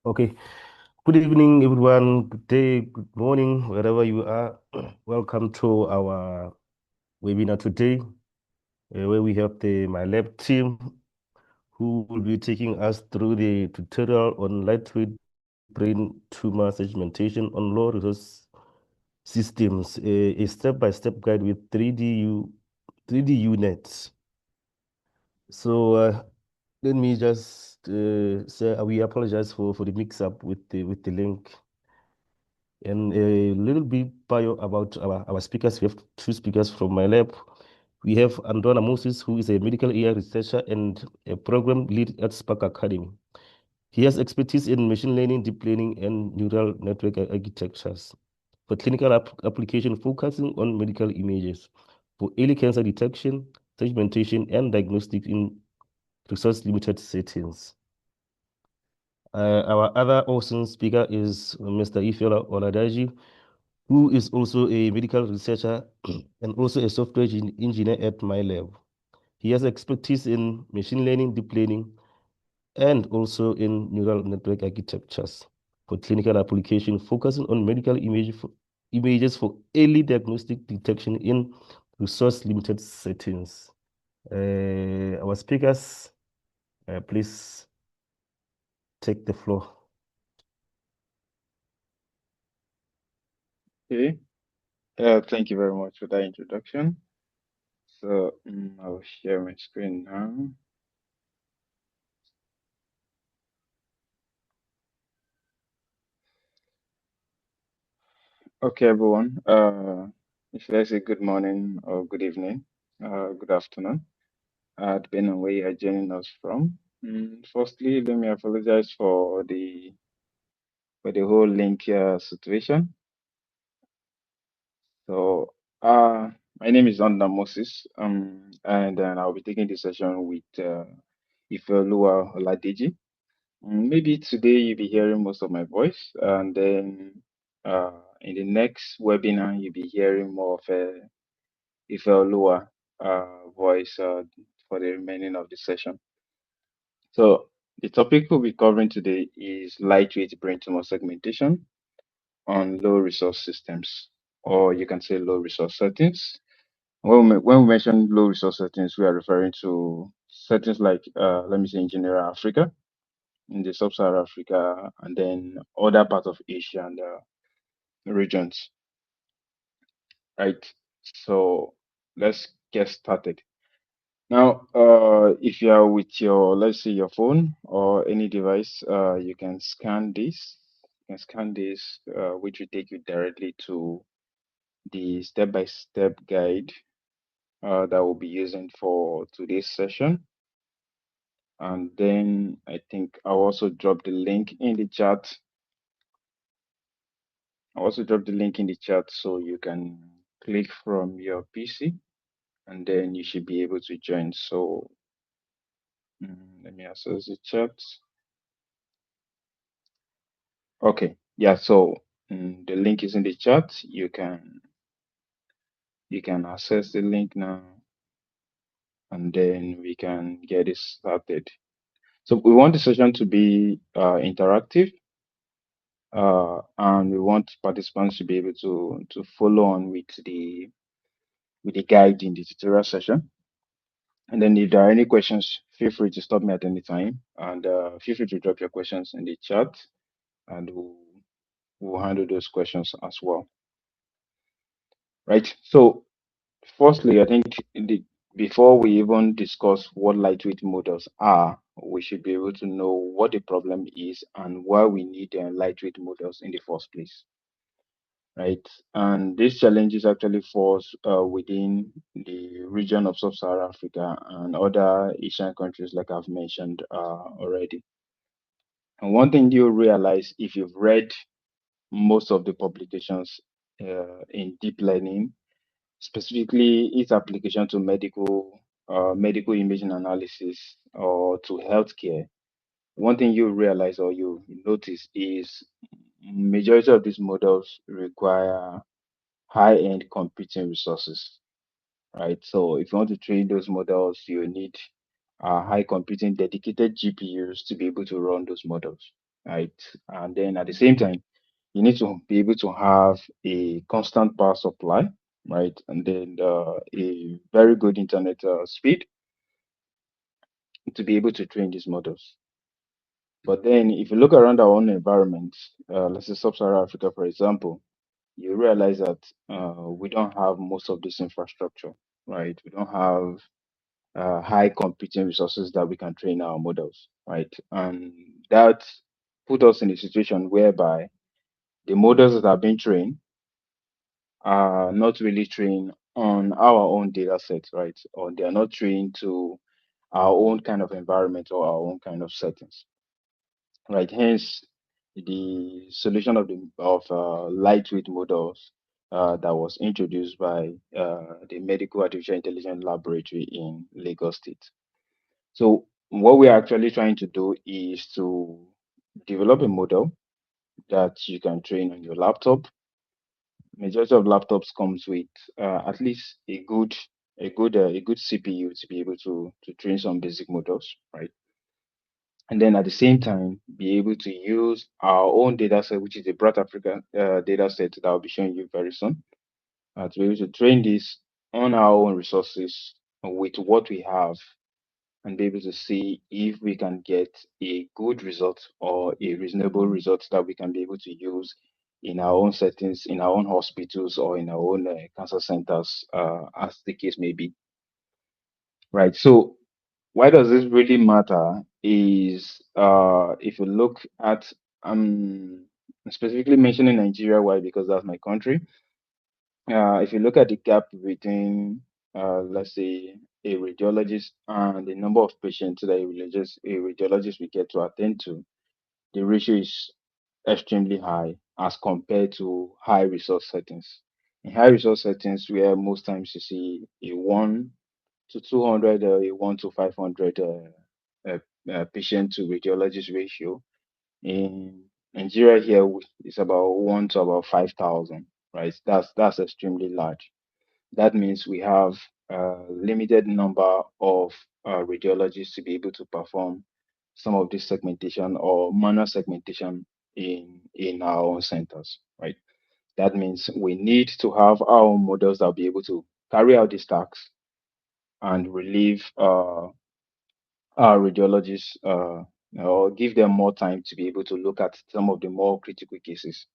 Okay. Good evening, everyone. Good day, good morning, wherever you are. Welcome to our webinar today, where we have my lab team who will be taking us through the tutorial on lightweight brain tumor segmentation on low resource systems, a step-by-step guide with 3D units. So let me just say we apologize for the mix-up with the link. And a little bit bio about our speakers. We have two speakers from my lab. We have Andona Moses, who is a medical AI researcher and a program lead at Spark Academy. He has expertise in machine learning, deep learning, and neural network architectures for clinical application focusing on medical images for early cancer detection, segmentation, and diagnostic in resource-limited settings. Our other awesome speaker is Mr. Ifeola Oladaji, who is also a medical researcher and also a software engineer at my lab. He has expertise in machine learning, deep learning, and also in neural network architectures for clinical application, focusing on medical images for early diagnostic detection in resource-limited settings. Our speakers, please take the floor. Okay. Thank you very much for that introduction. So I'll share my screen now. Okay, everyone. Should I say good morning or good evening, good afternoon, depending on where you are joining us from. Firstly, let me apologize for the whole link situation. So, my name is Onda Moses, and then I'll be taking this session with Ifeoluwa Oladeji. Maybe today you'll be hearing most of my voice, and then in the next webinar you'll be hearing more of Ifeoluwa voice for the remaining of the session. So the topic we'll be covering today is lightweight brain tumor segmentation on low resource systems, or you can say low resource settings. When we mention low resource settings, we are referring to settings like, let me say, in general, Africa, in the sub-Saharan Africa, and then other parts of Asia and regions, right? So let's get started. Now, if you are with your, let's say, your phone or any device, you can scan this. You can scan this, which will take you directly to the step-by-step guide that we'll be using for today's session. And then I think I'll also drop the link in the chat. I'll also drop the link in the chat so you can click from your PC and then you should be able to join. So let me access the chat. Okay, yeah, so the link is in the chat. You can access the link now and then we can get it started. So we want the session to be interactive, and we want participants to be able to follow on with the guide in the tutorial session. And then if there are any questions, feel free to stop me at any time, and feel free to drop your questions in the chat, and we'll handle those questions as well. Right. So firstly, I think before we even discuss what lightweight models are, we should be able to know what the problem is and why we need lightweight models in the first place. Right. And this challenge is actually falls within the region of sub-Saharan Africa and other Asian countries, like I've mentioned already. And one thing you realize if you've read most of the publications in deep learning, specifically its application to medical imaging analysis or to healthcare, one thing you realize or you notice is majority of these models require high-end computing resources, right? So if you want to train those models, you need high computing dedicated GPUs to be able to run those models. right? And then at the same time, you need to be able to have a constant power supply, right? And then a very good internet speed to be able to train these models. But then if you look around our own environment, let's say sub-Saharan Africa, for example, you realize that we don't have most of this infrastructure, right? We don't have high computing resources that we can train our models, right? And that put us in a situation whereby the models that are being trained are not really trained on our own data sets, right? Or they are not trained to our own kind of environment or our own kind of settings, right? Hence, the solution of lightweight models that was introduced by the Medical Artificial Intelligence Laboratory in Lagos State. So what we're actually trying to do is to develop a model that you can train on your laptop. Majority of laptops comes with at least a good CPU to be able to train some basic models, right? And then at the same time, be able to use our own data set, which is the BraTS-Africa data set that I'll be showing you very soon, to be able to train this on our own resources with what we have and be able to see if we can get a good result or a reasonable result that we can be able to use in our own settings, in our own hospitals, or in our own cancer centers, as the case may be. Right. So, why does this really matter? Is if you look at specifically mentioning Nigeria, why? Because that's my country. If you look at the gap between, let's say, a radiologist and the number of patients that a radiologist will get to attend to, the ratio is extremely high as compared to high resource settings. In high resource settings, where most times you see a 1 to 200 or a 1 to 500 patient to radiologist ratio, in Nigeria here, it's about 1 to about 5,000, right? That's extremely large. That means we have a limited number of radiologists to be able to perform some of this segmentation or manual segmentation in our own centers, right? That means we need to have our own models that will be able to carry out these tasks and relieve our radiologists or give them more time to be able to look at some of the more critical cases,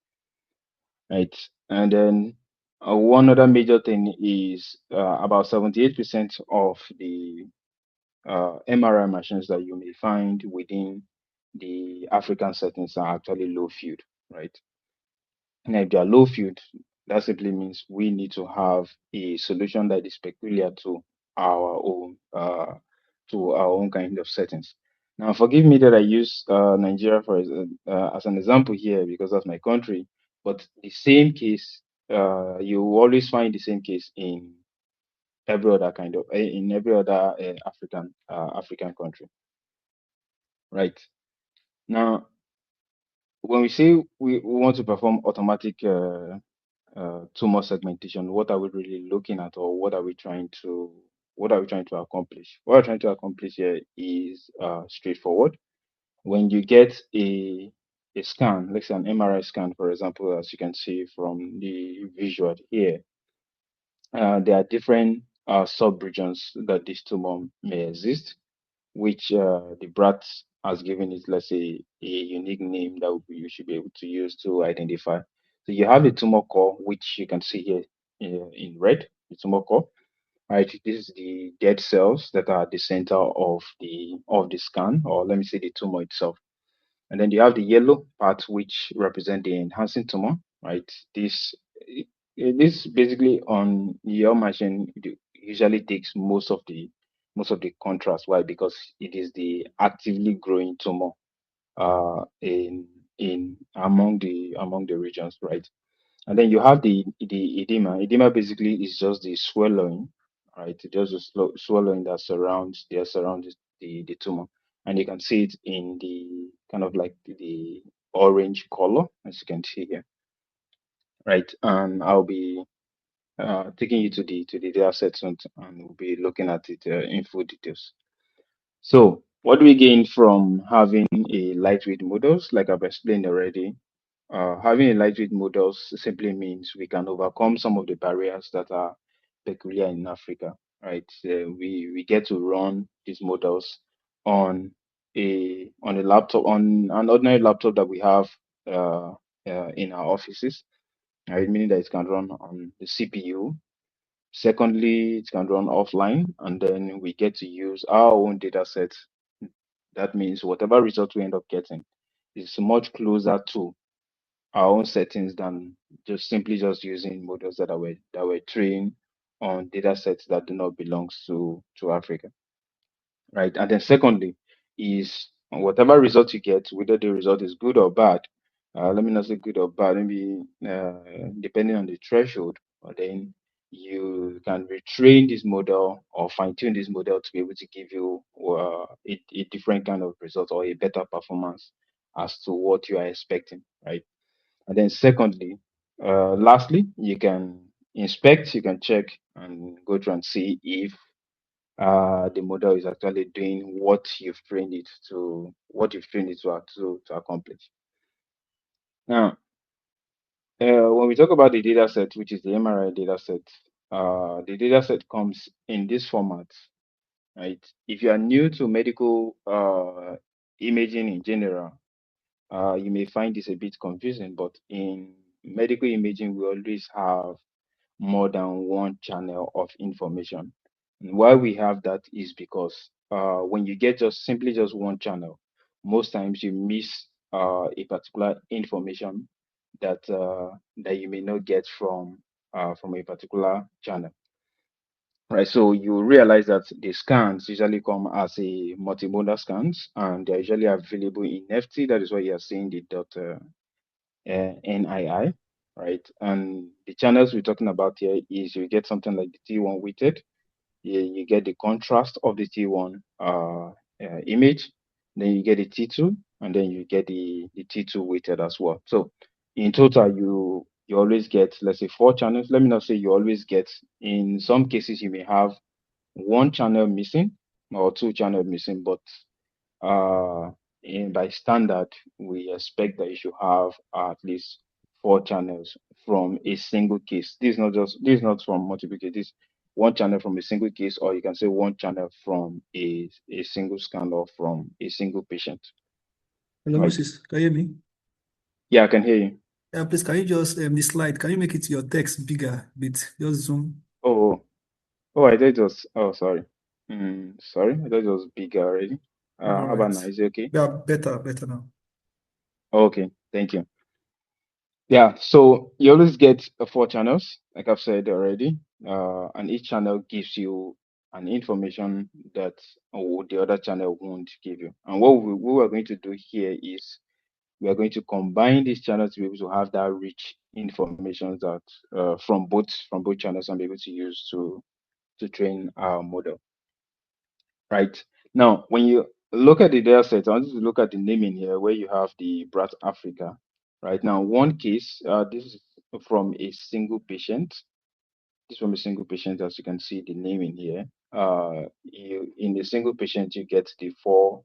right? And then one other major thing is about 78% of the MRI machines that you may find within the African settings are actually low field, right? And if they are low field, that simply means we need to have a solution that is peculiar to our own kind of settings. Now, forgive me that I use Nigeria as an example here because that's my country, but the same case, you always find the same case in every other African country, right? Now, when we say we want to perform automatic tumor segmentation, what are we really looking at, or what are we trying to accomplish? What we're trying to accomplish here is straightforward. When you get a scan, let's say an MRI scan, for example, as you can see from the visual here, there are different sub-regions that this tumor may exist, which the BRAT has given it, let's say, a unique name that you should be able to use to identify. So you have the tumor core, which you can see here in red, the tumor core. Right, this is the dead cells that are at the center of the scan, or let me say the tumor itself. And then you have the yellow part, which represent the enhancing tumor. Right, this basically on your machine it usually takes most of the contrast. Why? Because it is the actively growing tumor in among the regions, right? And then you have the edema. Edema basically is just the swelling, right? Just the swelling that surrounds the tumor, and you can see it in the kind of like the orange color, as you can see here, right? And I'll be taking you to the data set soon, and we'll be looking at it in full details. So What do we gain from having a lightweight models? Like I've explained already, having a lightweight models simply means we can overcome some of the barriers that are peculiar in Africa, right? We get to run these models on a laptop, on an ordinary laptop that we have uh, in our offices, right? Meaning that it can run on the CPU. Secondly, it can run offline, and then we get to use our own data set. That means whatever result we end up getting is much closer to our own settings than just using models that were trained on data sets that do not belong to Africa, right? And then secondly is whatever result you get, whether the result is good or bad. Let me not say good or bad, maybe depending on the threshold, or then you can retrain this model or fine tune this model to be able to give you a different kind of result or a better performance as to what you are expecting, right? And then secondly, lastly, you can inspect, you can check and go through and see if the model is actually doing what you've trained it to accomplish. Now, when we talk about the data set, which is the MRI data set, the data set comes in this format, right? If you are new to medical imaging in general, you may find this a bit confusing, but in medical imaging, we always have more than one channel of information. And why we have that is because when you get just one channel, most times you miss a particular information that you may not get from a particular channel. Right, so you realize that the scans usually come as a multimodal scans, and they're usually available in FT. That is why you are seeing the dot NII, right? And the channels we're talking about here is you get something like the T1 weighted, you get the contrast of the T1 image, then you get the T2, and then you get the T2 weighted as well. So in total, you always get, let's say, four channels. Let me not say you always get. In some cases, you may have one channel missing or two channel missing, but by standard, we expect that you should have at least four channels from a single case. This is not from multiple cases. This one channel from a single case, or you can say one channel from a single scan or from a single patient. Hello, Right? Moses. Can you hear me? Yeah, I can hear you. Yeah, please, can you just the slide? Can you make it your text bigger a bit? Just zoom. Oh, oh, I thought it was. Oh, sorry. Sorry, I thought it was bigger already. All How right. about now? Is it okay? Yeah, better now. Okay, thank you. Yeah, so you always get four channels, like I've said already, and each channel gives you an information that the other channel won't give you. And what we're going to do here is we are going to combine these channels to be able to have that rich information that from both channels and be able to use to train our model. Right. Now, when you look at the data set, I want you to look at the naming here where you have the BraTS-Africa. Right now, one case, this is from a single patient. This is from a single patient, as you can see the naming here. In a single patient, you get the four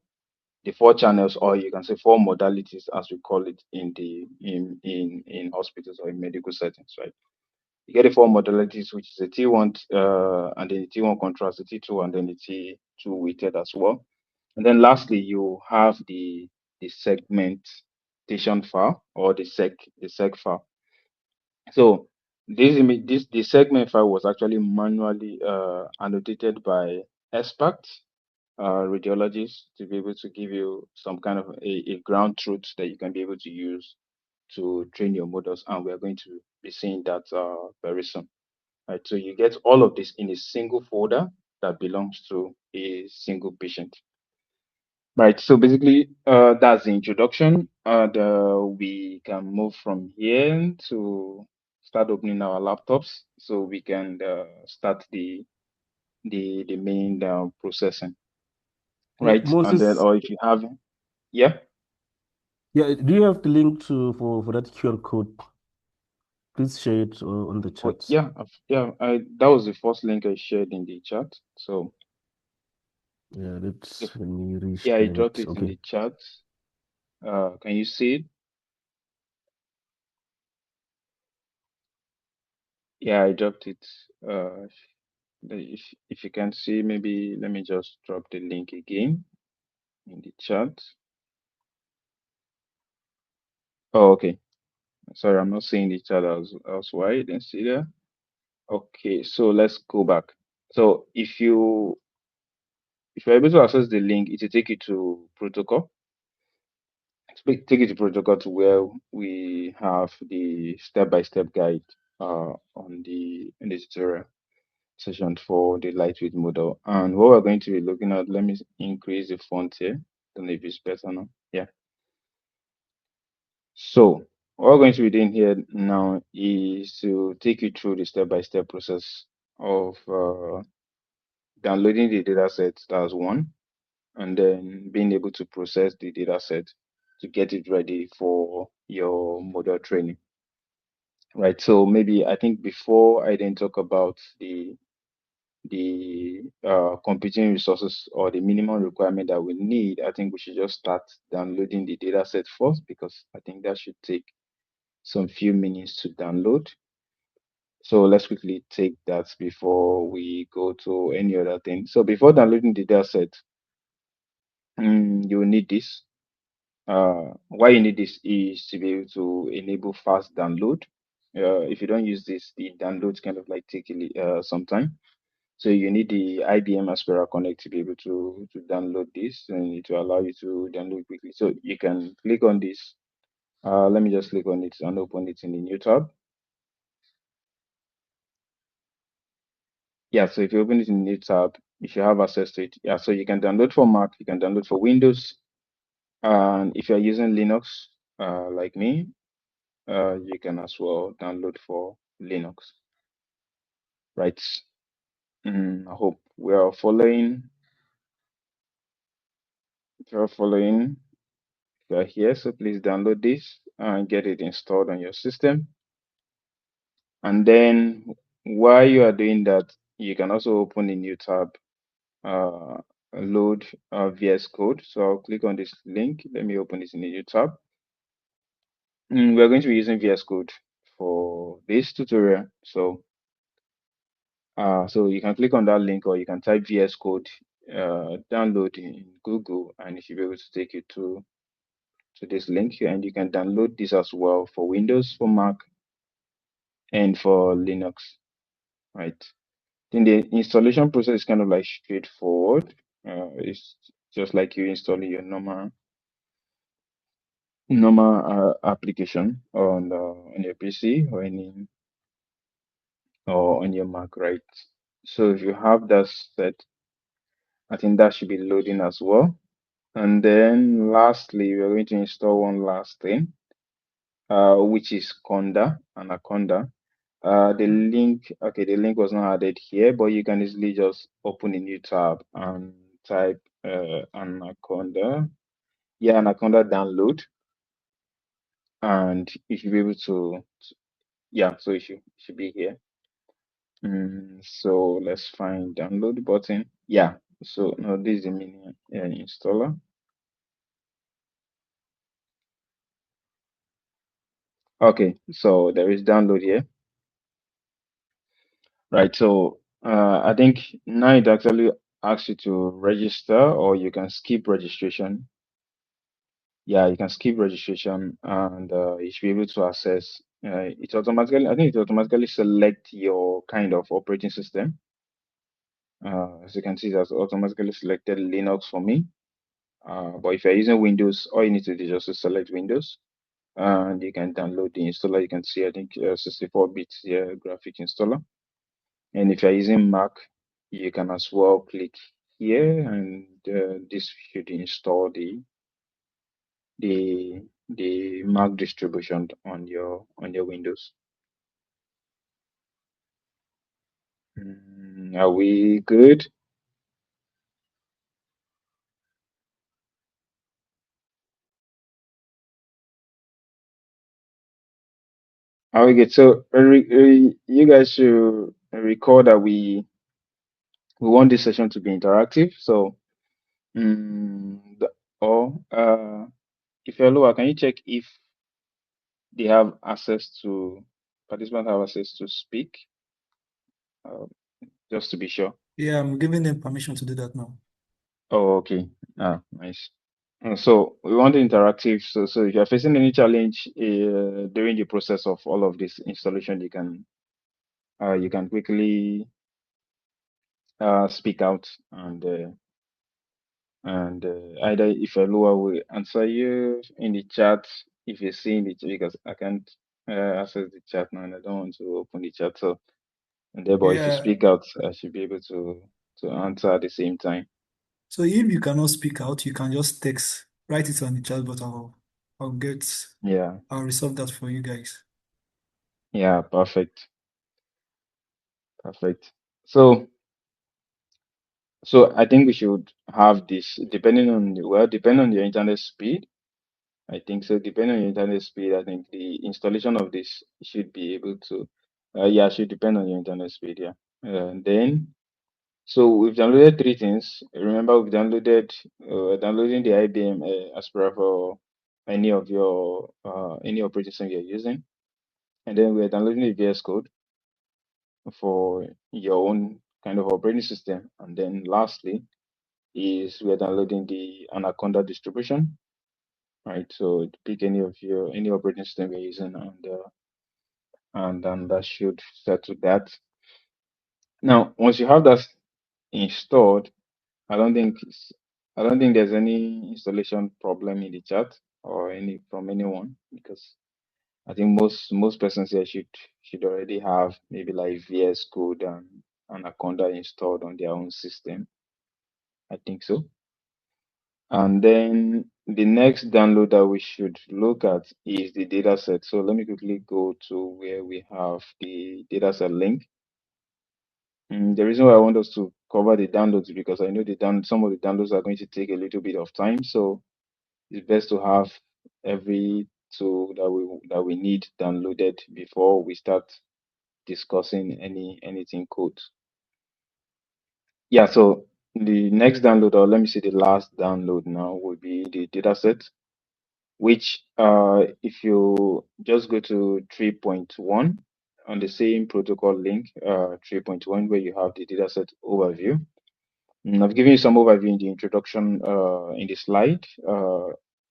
channels, or you can say four modalities, as we call it in hospitals or in medical settings, right? You get the four modalities, which is the T1 and then the T1 contrast, the T2, and then the T2 weighted as well. And then lastly, you have the segmentation file or the seg file. So the segment file was actually manually annotated by experts, radiologists, to be able to give you some kind of a ground truth that you can be able to use to train your models. And we are going to be seeing that very soon. Right, so you get all of this in a single folder that belongs to a single patient. Right, so basically, that's the introduction, and we can move from here to start opening our laptops so we can start the main processing. Right, and then, Moses, or if you have, yeah, yeah, do you have the link for that QR code? Please share it on the oh, chat. yeah, that was the first link I shared in the chat. So Yeah, So, let me yeah, I reshare dropped it. it in Okay. the chat. Can you see it? Yeah, I dropped it. If you can see, maybe let me just drop the link again in the chat. Oh, okay. Sorry, I'm not seeing the chat. That's why I didn't see that. Okay, so let's go back. So if you're able to access the link, it will take you to protocol. Take you to protocol to where we have the step-by-step guide on the in the tutorial session for the lightweight model. And what we're going to be looking at, let me increase the font here. Don't know if it's better now. Yeah. So what we're going to be doing here now is to take you through the step-by-step process of downloading the data set. That's one, and then being able to process the data set to get it ready for your model training. Right. So maybe I think before I then talk about the computing resources or the minimum requirement that we need, I think we should just start downloading the data set first, because I think that should take some few minutes to download. So let's quickly take that before we go to any other thing. So before downloading the data set, you will need this. Why you need this is to be able to enable fast download. If you don't use this, the downloads kind of like take some time. So you need the IBM Aspera Connect to be able to download this, and it will allow you to download quickly. So you can click on this. Let me just click on it and open it in the new tab. Yeah, so if you open it in the new tab, you should have access to it. Yeah, so you can download for Mac, you can download for Windows, and if you're using Linux, like me, you can as well download for Linux. Right. I hope we are following. If you're following, you are here, so please download this and get it installed on your system. And then while you are doing that, you can also open a new tab, uh, load VS Code. So I'll click on this link. Let me open this in a new tab. We're going to be using VS Code for this tutorial. So you can click on that link, or you can type VS Code, download in Google, and it should be able to take you to this link here, and you can download this as well for Windows, for Mac, and for Linux, right? Then the installation process is kind of like straightforward. It's just like you installing your normal application on your PC or on your Mac, right? So if you have that set, I think that should be loading as well. And then lastly, we're going to install one last thing, which is Anaconda. The link was not added here, but you can easily just open a new tab and type Anaconda. Yeah, Anaconda download, and you should be able to, yeah, so it should be here. So let's find download button. Yeah, so no, this is the mini installer. Okay, so there is download here. Right, so I think now it actually asks you to register, or you can skip registration. Yeah, you can skip registration, and you should be able to access. It automatically, I think it automatically select your kind of operating system. As you can see, it has automatically selected Linux for me. But if you're using Windows, all you need to do is just to select Windows, and you can download the installer. You can see, I think, 64-bit graphic installer. And if you're using Mac, you can as well click here, and this should install the Mac distribution on your Windows. Are we good? Are we good? So you guys should recall that we want this session to be interactive. So Or if you're lower, can you check if they have access to participants have access to speak? Just to be sure. Yeah, I'm giving them permission to do that now. Oh, okay. Nice. So we want interactive. So if you're facing any challenge during the process of all of this installation, you can quickly speak out and either if Elua will answer you in the chat if you see in the chat because I can't access the chat now and I don't want to open the chat. So and therefore, if you Yeah. speak out, I should be able to answer at the same time. So if you cannot speak out, you can just text, write it on the chat, but Yeah, I'll resolve that for you guys. yeah, perfect, perfect. So I think we should have this depending on your internet speed. I think so. Depending on your internet speed, I think the installation of this should be able to, yeah, should depend on your internet speed. Yeah. Then, so we've downloaded three things. Remember, we've downloading the IBM Aspera for any operating system you're using, and then we're downloading the VS Code for your own kind of operating system, and then lastly is we're downloading the Anaconda distribution, right? So pick any operating system you're using, and then that should settle that. Now, once you have that installed, I don't think I don't think there's any installation problem in the chat or any from anyone because I think most persons here should already have maybe like VS Code and Anaconda installed on their own system. I think so. And then the next download that we should look at is the dataset. So let me quickly go to where we have the dataset link. The reason why I want us to cover the downloads is because I know some of the downloads are going to take a little bit of time. So it's best to have every tool that we need downloaded before we start discussing anything code. Yeah, so the next download, or let me say the last download now, will be the dataset, which if you just go to 3.1 on the same protocol link, 3.1, where you have the dataset overview. I've given you some overview in the introduction in the slide.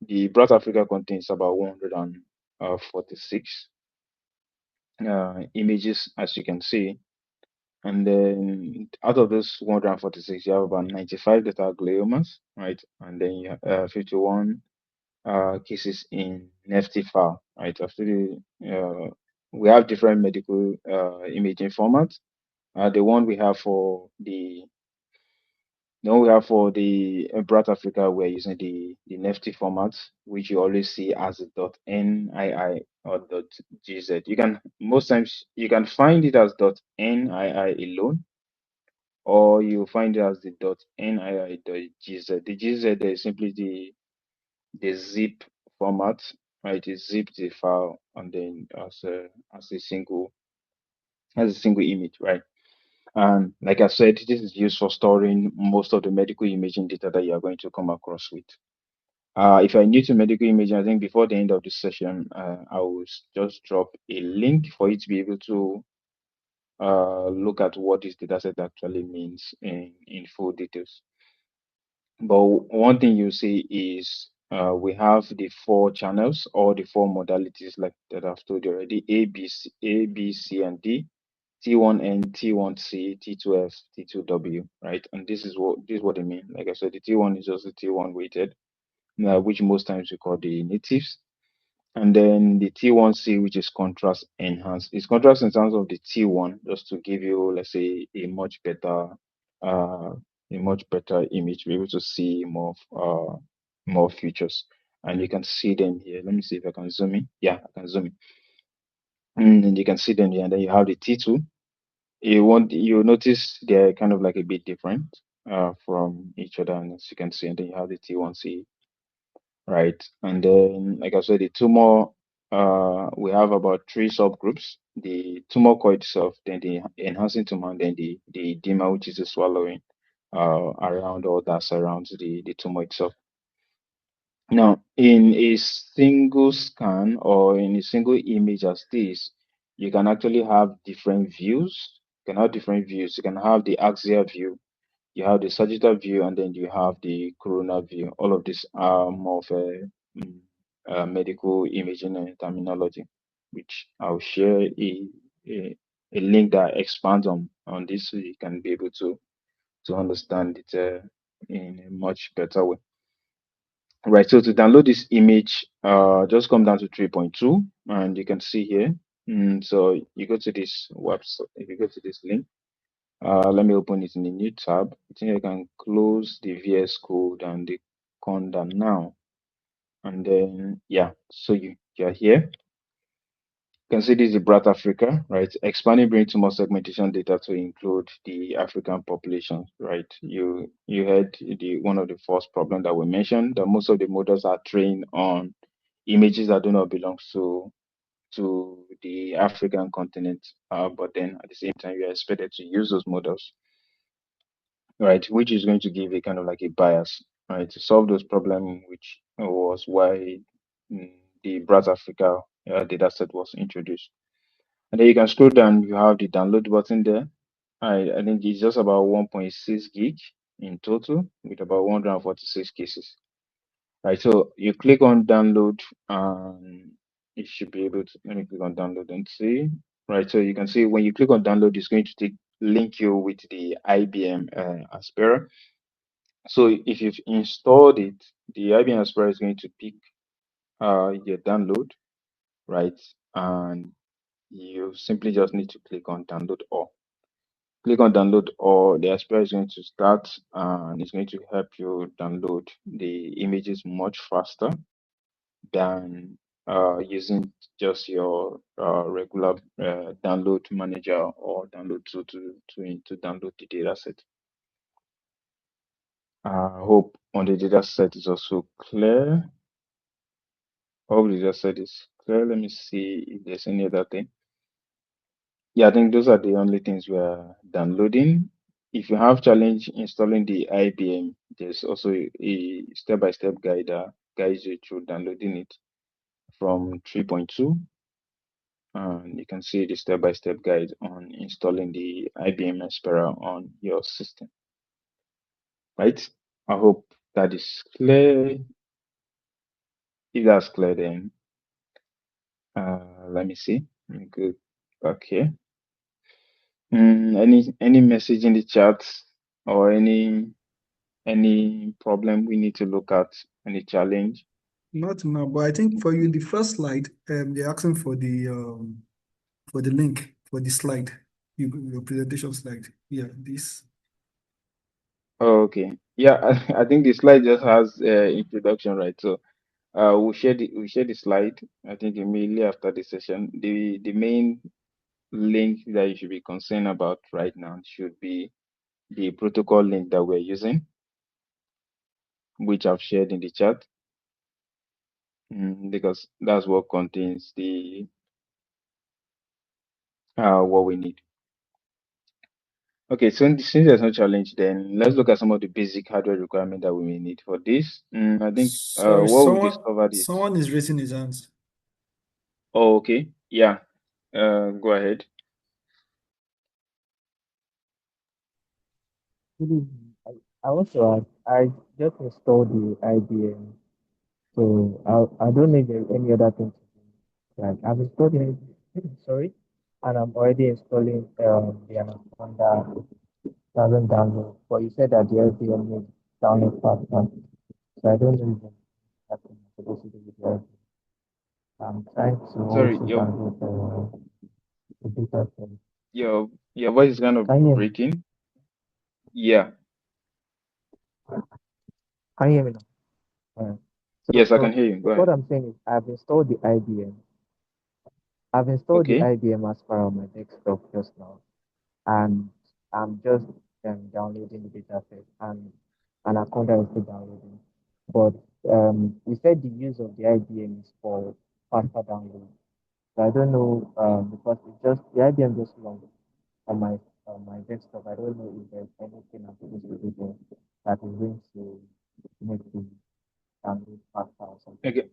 The BraTS-Africa contains about 146 images, as you can see. And then out of those 146, you have about 95 that are gliomas, right? And then you have 51 cases in Nifty file, right? We have different medical imaging formats. The one we have for the BraTS-Africa, we're using the Nifty format, which you always see as a .nii or .gz. Most times you can find it as .nii alone, or you find it as the .nii.gz. The gz is simply the zip format, right? It zips the file and then as a single image, right? And like I said, this is used for storing most of the medical imaging data that you are going to come across with. If you're new to medical imaging, I think before the end of this session, I will just drop a link for you to be able to look at what this dataset actually means in full details. But one thing you see is we have the four channels or the four modalities like that I've told you already: A, B, C, and D, T1N, T1C, T2F, T2W, right? And this is what they mean. Like I said, the T1 is just the T1 weighted, which most times we call the natives. And then the T1C, which is contrast enhanced. It's contrast in terms of the T1, just to give you, let's say, uh, a much better image, be able to see more features. And you can see them here. Let me see if I can zoom in. Yeah, I can zoom in. And you can see them here. And then you have the T2. You notice they're kind of like a bit different from each other, and as you can see, and then you have the T1C, right? And then, like I said, the tumor, we have about three subgroups: the tumor core itself, then the enhancing tumor, and then the edema, which is the swallowing. around or that surrounds the tumor itself. Now, in a single scan or in a single image as this, you can actually have different views. You can have different views. You can have the axial view, you have the sagittal view, and then you have the coronal view. All of these are more of mm, medical imaging and terminology, which I'll share a, a link that expands on this so you can be able to understand it in a much better way. Right, so to download this image, just come down to 3.2, and you can see here. So you go to this website, if you go to this link, let me open it in a new tab. I think I can close the VS Code and the Conda now. And then, yeah, so you're here. You can see this is BraTS-Africa, right? Expanding brain tumor segmentation data to include the African population, right? You had the one of the first problem that we mentioned, that most of the models are trained on images that do not belong to the African continent, but then at the same time, you are expected to use those models, right? Which is going to give a kind of like a bias, right? To solve those problems, which was why the BraTS-Africa data set was introduced. And then you can scroll down, you have the download button there. I think it's just about 1.6 gig in total with about 146 cases. Right, so you click on download and you should be able to, let me click on download and see. Right, so you can see when you click on download, it's going to link you with the IBM Aspera. So if you've installed it, the IBM Aspera is going to pick your download, right? And you simply just need to click on download all. Click on download all, the Aspera is going to start and it's going to help you download the images much faster than using just your regular download manager or download tool to download the data set. I hope on the data set is also clear. Hope the data set is clear. Let me see if there's any other thing. Yeah, I think those are the only things we are downloading. If you have challenge installing the IBM, there's also a step-by-step guide that guides you through downloading it from 3.2. And you can see the step-by-step guide on installing the IBM Aspera on your system. Right? I hope that is clear. If that's clear, then let me see. Let me go back here. Any message in the chat or any problem we need to look at, any challenge? Not now, but I think for you, the first slide, they're asking for the link for the slide, your presentation slide. Yeah, this. Oh, okay. Yeah, I think the slide just has introduction, right? So we'll share the slide. I think immediately after the session. The main link that you should be concerned about right now should be the protocol link that we're using, which I've shared in the chat, because that's what contains the what we need. Okay, so since there's no challenge, then let's look at some of the basic hardware requirement that we may need for this. I think Sorry, what we discovered is, someone is raising his hands. oh, okay, yeah, go ahead. Good evening. I want to ask, I just installed the IBM, so I don't need any other thing to do. Like I've installed the IBM, sorry, and I'm already installing the Anaconda doesn't download. But you said that the IBM needs download faster, so I don't know if that's supposed to do with the IBM. I'm trying to Sorry, also download the data set. your voice is kind of Can you hear me? breaking. Yeah, Can you hear me now? Alright. yes, I can So hear you. Go what ahead. I'm saying is I've installed the IBM. I've installed the Okay. IBM as far on my desktop just now, and I'm just downloading the dataset, and Anaconda is still downloading. But you said the use of the IBM is for faster download. So I don't know because it's just the IBM just launched on my my desktop. I don't know if there's anything I'm supposed to do there that is going to make the download faster or something. Okay.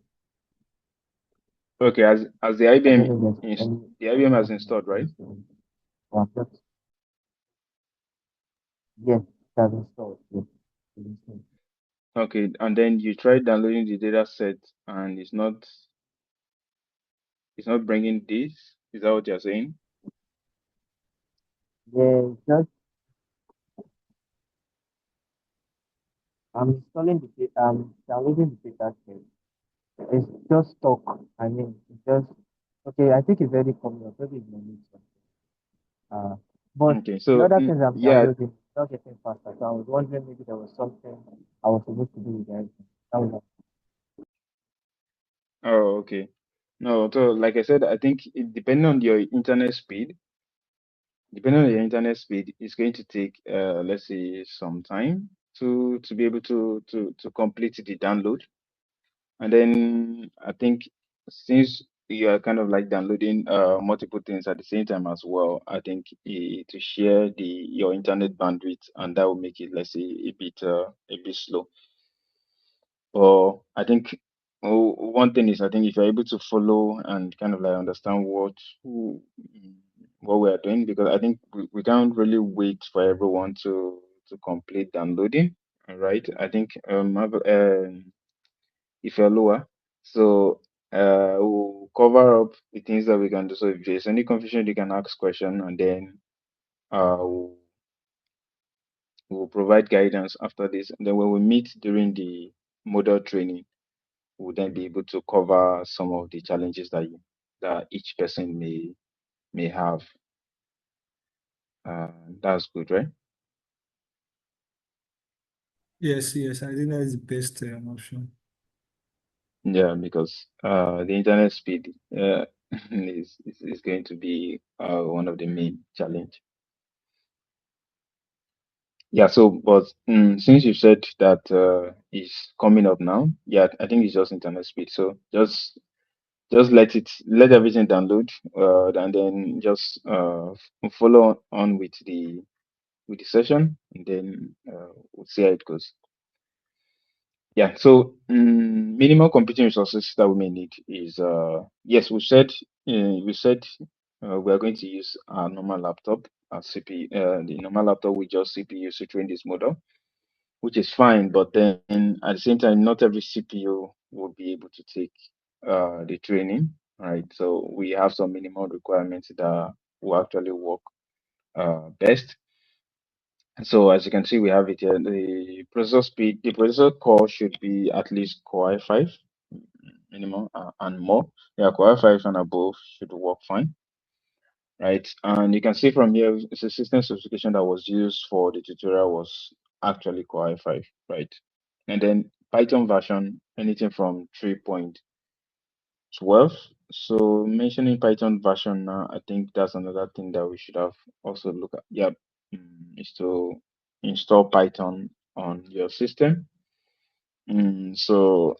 Okay. As the I don't IBM know if there's is the IBM has anything I'm installed, right? supposed to do. But just, yes, that's installed. Yes, it's installed. Okay. And then you try downloading the data set, and it's not bringing this. Is that what you're saying? Yeah, just I'm installing downloading the data set. It's just stuck. I mean, it's just okay. I think it's very common. Maybe it's my network. Uh, but Okay. the So other things I'm yeah. downloading is not getting faster. So I was wondering maybe there was something I was supposed to do with that. That was Oh, okay. No. So like I said, I think depending on your internet speed, it's going to take let's say some time to be able to complete the download. And then I think since you are kind of like downloading multiple things at the same time as well, I think to share your internet bandwidth, and that will make it, let's say, a bit slow. But I think one thing is, I think if you're able to follow and kind of like understand what we are doing, because I think we can't really wait for everyone to complete downloading. All right. I think if you're lower. So we'll cover up the things that we can do. So if there's any confusion, you can ask question, and then we'll provide guidance after this. And then when we meet during the model training, we'll then be able to cover some of the challenges that each person may have. That's good, right? Yes, yes, I think that is the best option. Yeah, because the internet speed is going to be one of the main challenge. Yeah, so but since you said that it's coming up now, yeah, I think it's just internet speed. So just let everything download, and then just follow on with the session, and then we'll see how it goes. Yeah, so minimal computing resources that we may need is yes, we said we are going to use our normal laptop, our CPU, the normal laptop with just CPU to train this model, which is fine. But then at the same time, not every CPU will be able to take the training, right? So we have some minimal requirements that will actually work best. So as you can see, we have it here. The processor core should be at least Core i5 minimum and more. Yeah, Core i5 and above should work fine, right? And you can see from here, it's a system specification that was used for the tutorial was actually Core i5, right? And then Python version, anything from 3.12. So mentioning Python version now, I think that's another thing that we should have also look at. Yeah, is to install Python on your system. But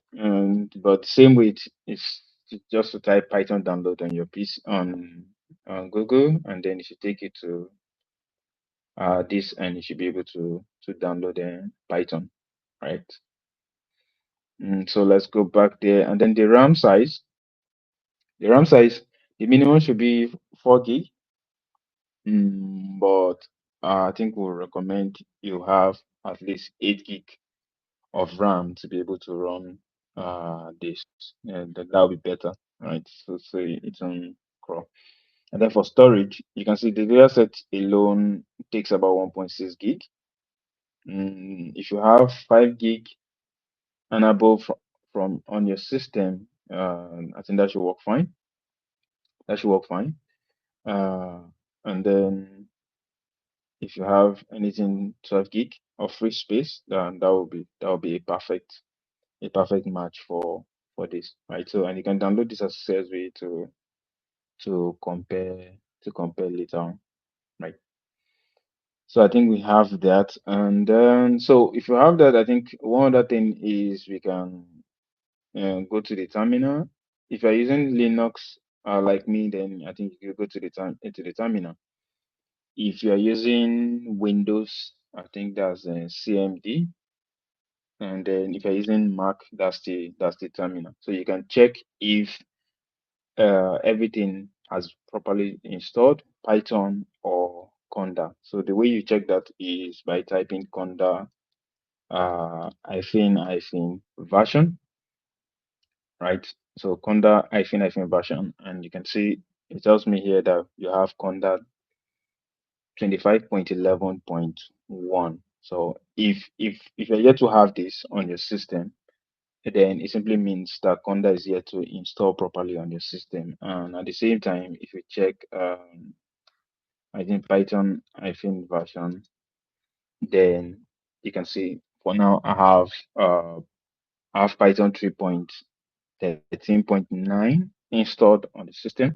same with is just to type Python download on your PC on Google, and then it should take you to this, and you should be able to download Python, right? So let's go back there, and then the RAM size, the minimum should be 4 gig. But I think we'll recommend you have at least 8 gig of RAM to be able to run this, and that will be better, right? So it's on Chrome. And then for storage, you can see the data set alone takes about 1.6 gig. If you have 5 gig and above from on your system, I think that should work fine. That should work fine. And then if you have anything 12 gig of free space, then that will be a perfect match for this, right? So, and you can download this as a CSV to compare later on, right? So I think we have that, and then so if you have that, I think one other thing is we can go to the terminal. If you're using Linux like me, then I think you go to the terminal. If you're using Windows, I think that's CMD. And then if you're using Mac, that's the terminal. So you can check if everything has properly installed Python or Conda. So the way you check that is by typing Conda hyphen version, right? So Conda hyphen version, and you can see it tells me here that you have Conda 25.11.1. So if you're yet to have this on your system, then it simply means that Conda is yet to install properly on your system. And at the same time, if you check I think Python version, then you can see for now I have Python 3.13.9 installed on the system.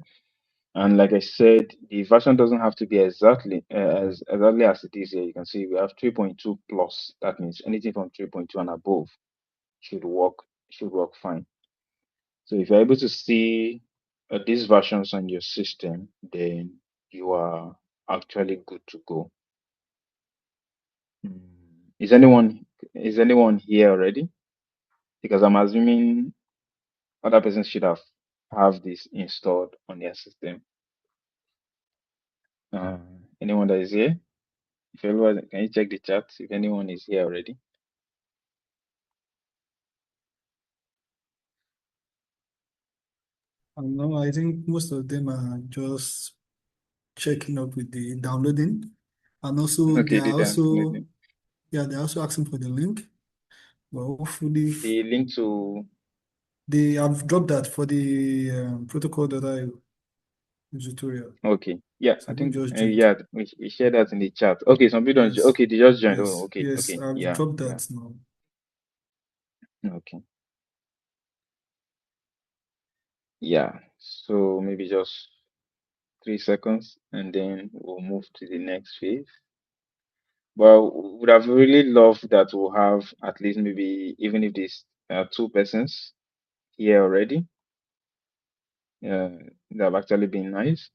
And like I said, the version doesn't have to be exactly exactly as it is here. You can see we have 3.2 plus. That means anything from 3.2 and above should work fine. So if you're able to see these versions on your system, then you are actually good to go. Is anyone here already? Because I'm assuming other persons should have this installed on their system. Uh, Anyone that is here? If everyone, can you check the chat if anyone is here already? No, I think most of them are just checking up with the downloading. And also they Okay, are the also, downloading. yeah, they're also asking for the link. But hopefully The link to they have dropped that for the protocol.io tutorial. okay, yeah, I Some think people just joined. yeah, we shared that in the chat. Okay, some people don't. Yes, Okay, they just joined. Oh, yes, okay, yes. okay, I've yeah, dropped yeah, that now. okay, yeah. So maybe just 3 seconds, and then we'll move to the next phase. Well, would have really loved that we'll have at least maybe even if there's two persons here already. That have actually been nice.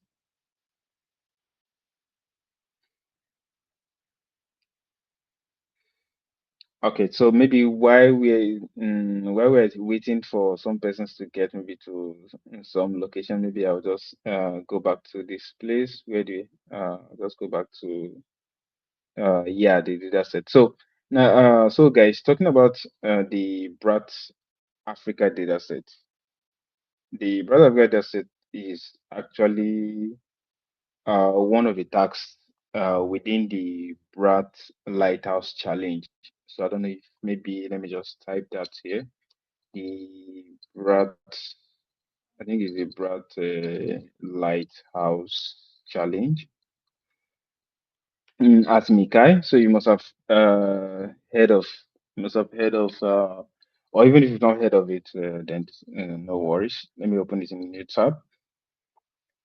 Okay, so maybe while we're waiting for some persons to get maybe to some location, maybe I'll just go back to this place. Where do we just go back to yeah, the data set. So now so guys, talking about the BraTS-Africa data set. The BraTS-Africa data set is actually one of the tasks within the Brat Lighthouse Challenge. So I don't know if maybe let me just type that here. The Brat, I think it's the Brat Lighthouse Challenge at Mikai. So you must have heard of, or even if you've not heard of it, then no worries. Let me open it in a new tab.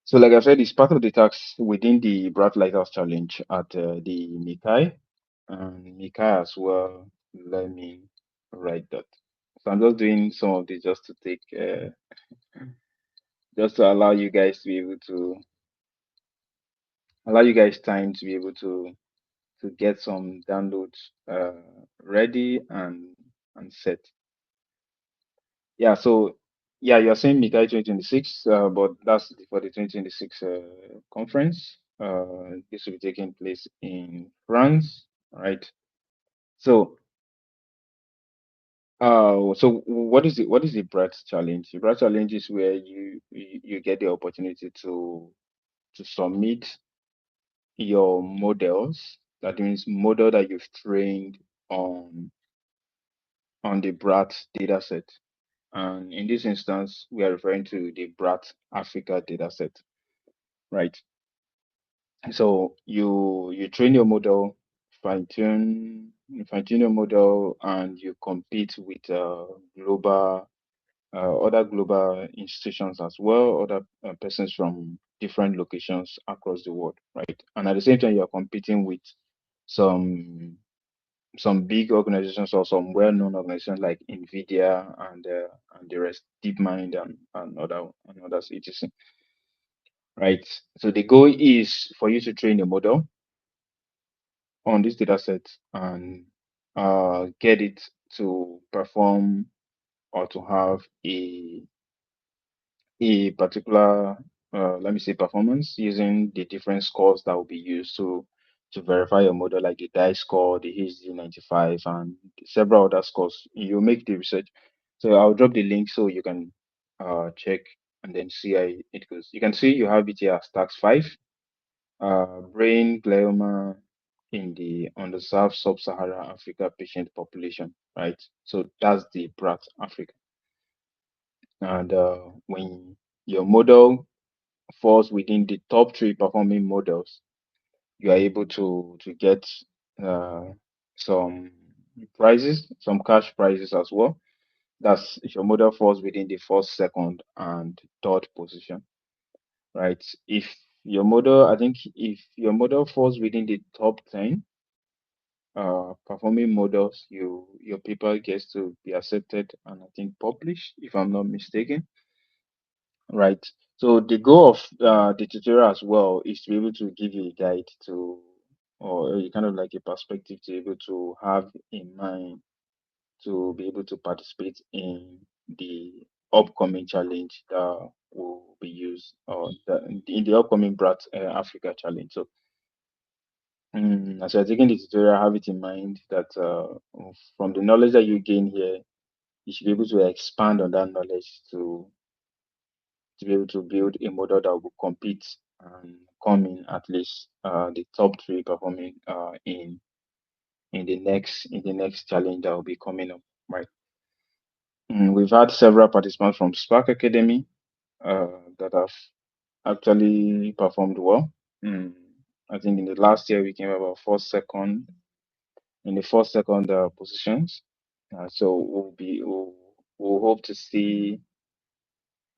So, like I said, it's part of the task within the Brat Lighthouse Challenge at the Mikai. And Mikai as well. Let me write that. So I'm just doing some of this just to take, just to allow you guys to be able to, allow you guys time to be able to get some downloads ready and set. Yeah, so yeah, you're saying Mikai 2026, but that's for the 2026 conference. This will be taking place in France, right? So, so what is the BRAT challenge? The BRAT challenge is where you get the opportunity to submit your models. That means model that you've trained on the BRAT dataset. And in this instance, we are referring to the BRAT-Africa dataset, right? So you train your model, fine tune your model, and you compete with other global institutions as well, other persons from different locations across the world, right? And at the same time, you are competing with some some big organizations or some well-known organizations like NVIDIA and the rest, DeepMind and others, etc. right? So the goal is for you to train a model on this data set and get it to perform or to have a particular, let me say, performance using the different scores that will be used to verify your model, like the DICE score, the HD95, and several other scores. You make the research. So I'll drop the link so you can check and then see how it goes. You can see you have it here as tax 5, brain glioma in the underserved sub-Saharan Africa patient population, right? So that's the BraTS-Africa. And when your model falls within the top 3 performing models, you are able to get uh, some prizes, some cash prizes as well. That's if your model falls within the first, second, and third position, right? If your model, I think if your model falls within the top 10 performing models, your paper gets to be accepted and I think published, if I'm not mistaken. Right. So the goal of the tutorial as well is to be able to give you a guide to, or a kind of like a perspective to be able to have in mind to be able to participate in the upcoming challenge that will be used, or in the upcoming Africa challenge. So as you're taking the tutorial, have it in mind that from the knowledge that you gain here, you should be able to expand on that knowledge to be able to build a model that will compete and come in at least the top 3 performing in the next challenge that will be coming up. Right. We've had several participants from Spark Academy that have actually performed well. I think in the last year we came about in the first second positions. So we'll hope to see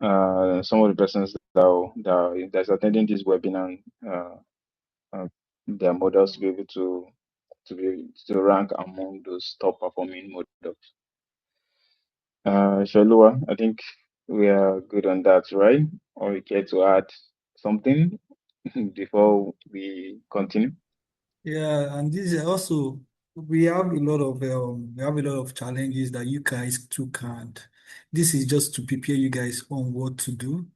some of the persons that's attending this webinar, uh, their models to be able to rank among those top performing models. Shalua, I think we are good on that, right? Or we care to add something before we continue? Yeah, and this is also we have a lot of challenges that you guys too can't. This is just to prepare you guys on what to do.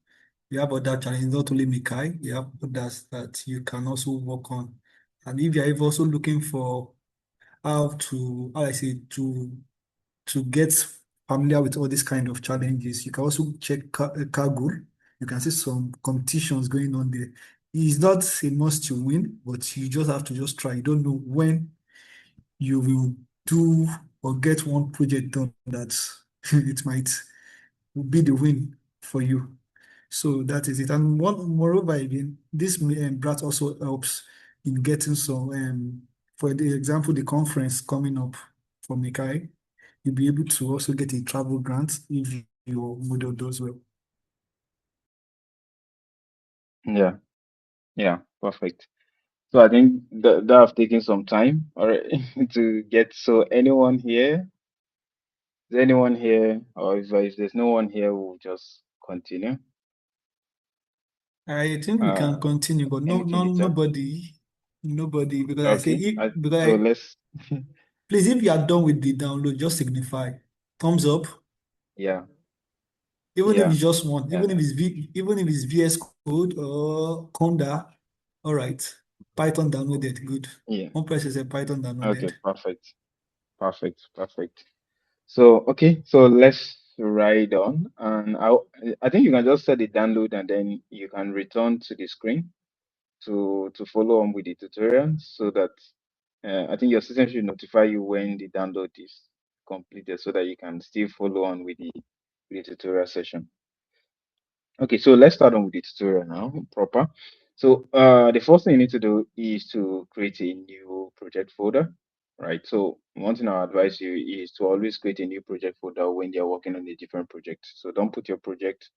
You have other challenges, not only Mikai, you have others that you can also work on. And if you're also looking for how I say to get familiar with all these kind of challenges, you can also check Kaggle. You can see some competitions going on there. It's not a must to win, but you just have to just try. You don't know when you will do or get one project done that it might be the win for you. So that is it. And moreover, again, this BRAT also helps in getting some, for the example, the conference coming up for Mikai, you'll be able to also get a travel grant if your model does well. Yeah, perfect. So I think that have taken some time, all right, to get. So is there anyone here, or if there's no one here, we'll just continue. I think we can continue, but Anything you tell? nobody, because I say Okay. because Let's. please, if you are done with the download, just signify thumbs up. Yeah, Even if yeah, it's just one, yeah, even if it's VS Code or Conda, all right. Python downloaded, good. yeah. One person said Python Okay, downloaded. perfect. So okay, so let's ride on, and I think you can just set the download, and then you can return to the screen to follow on with the tutorial, so that I think your system should notify you when the download is completed, so that you can still follow on with the tutorial session. Okay, so let's start on with the tutorial now, proper. So the first thing you need to do is to create a new project folder, right? So one thing I'll advise you is to always create a new project folder when you're working on a different project. So don't put 2 projects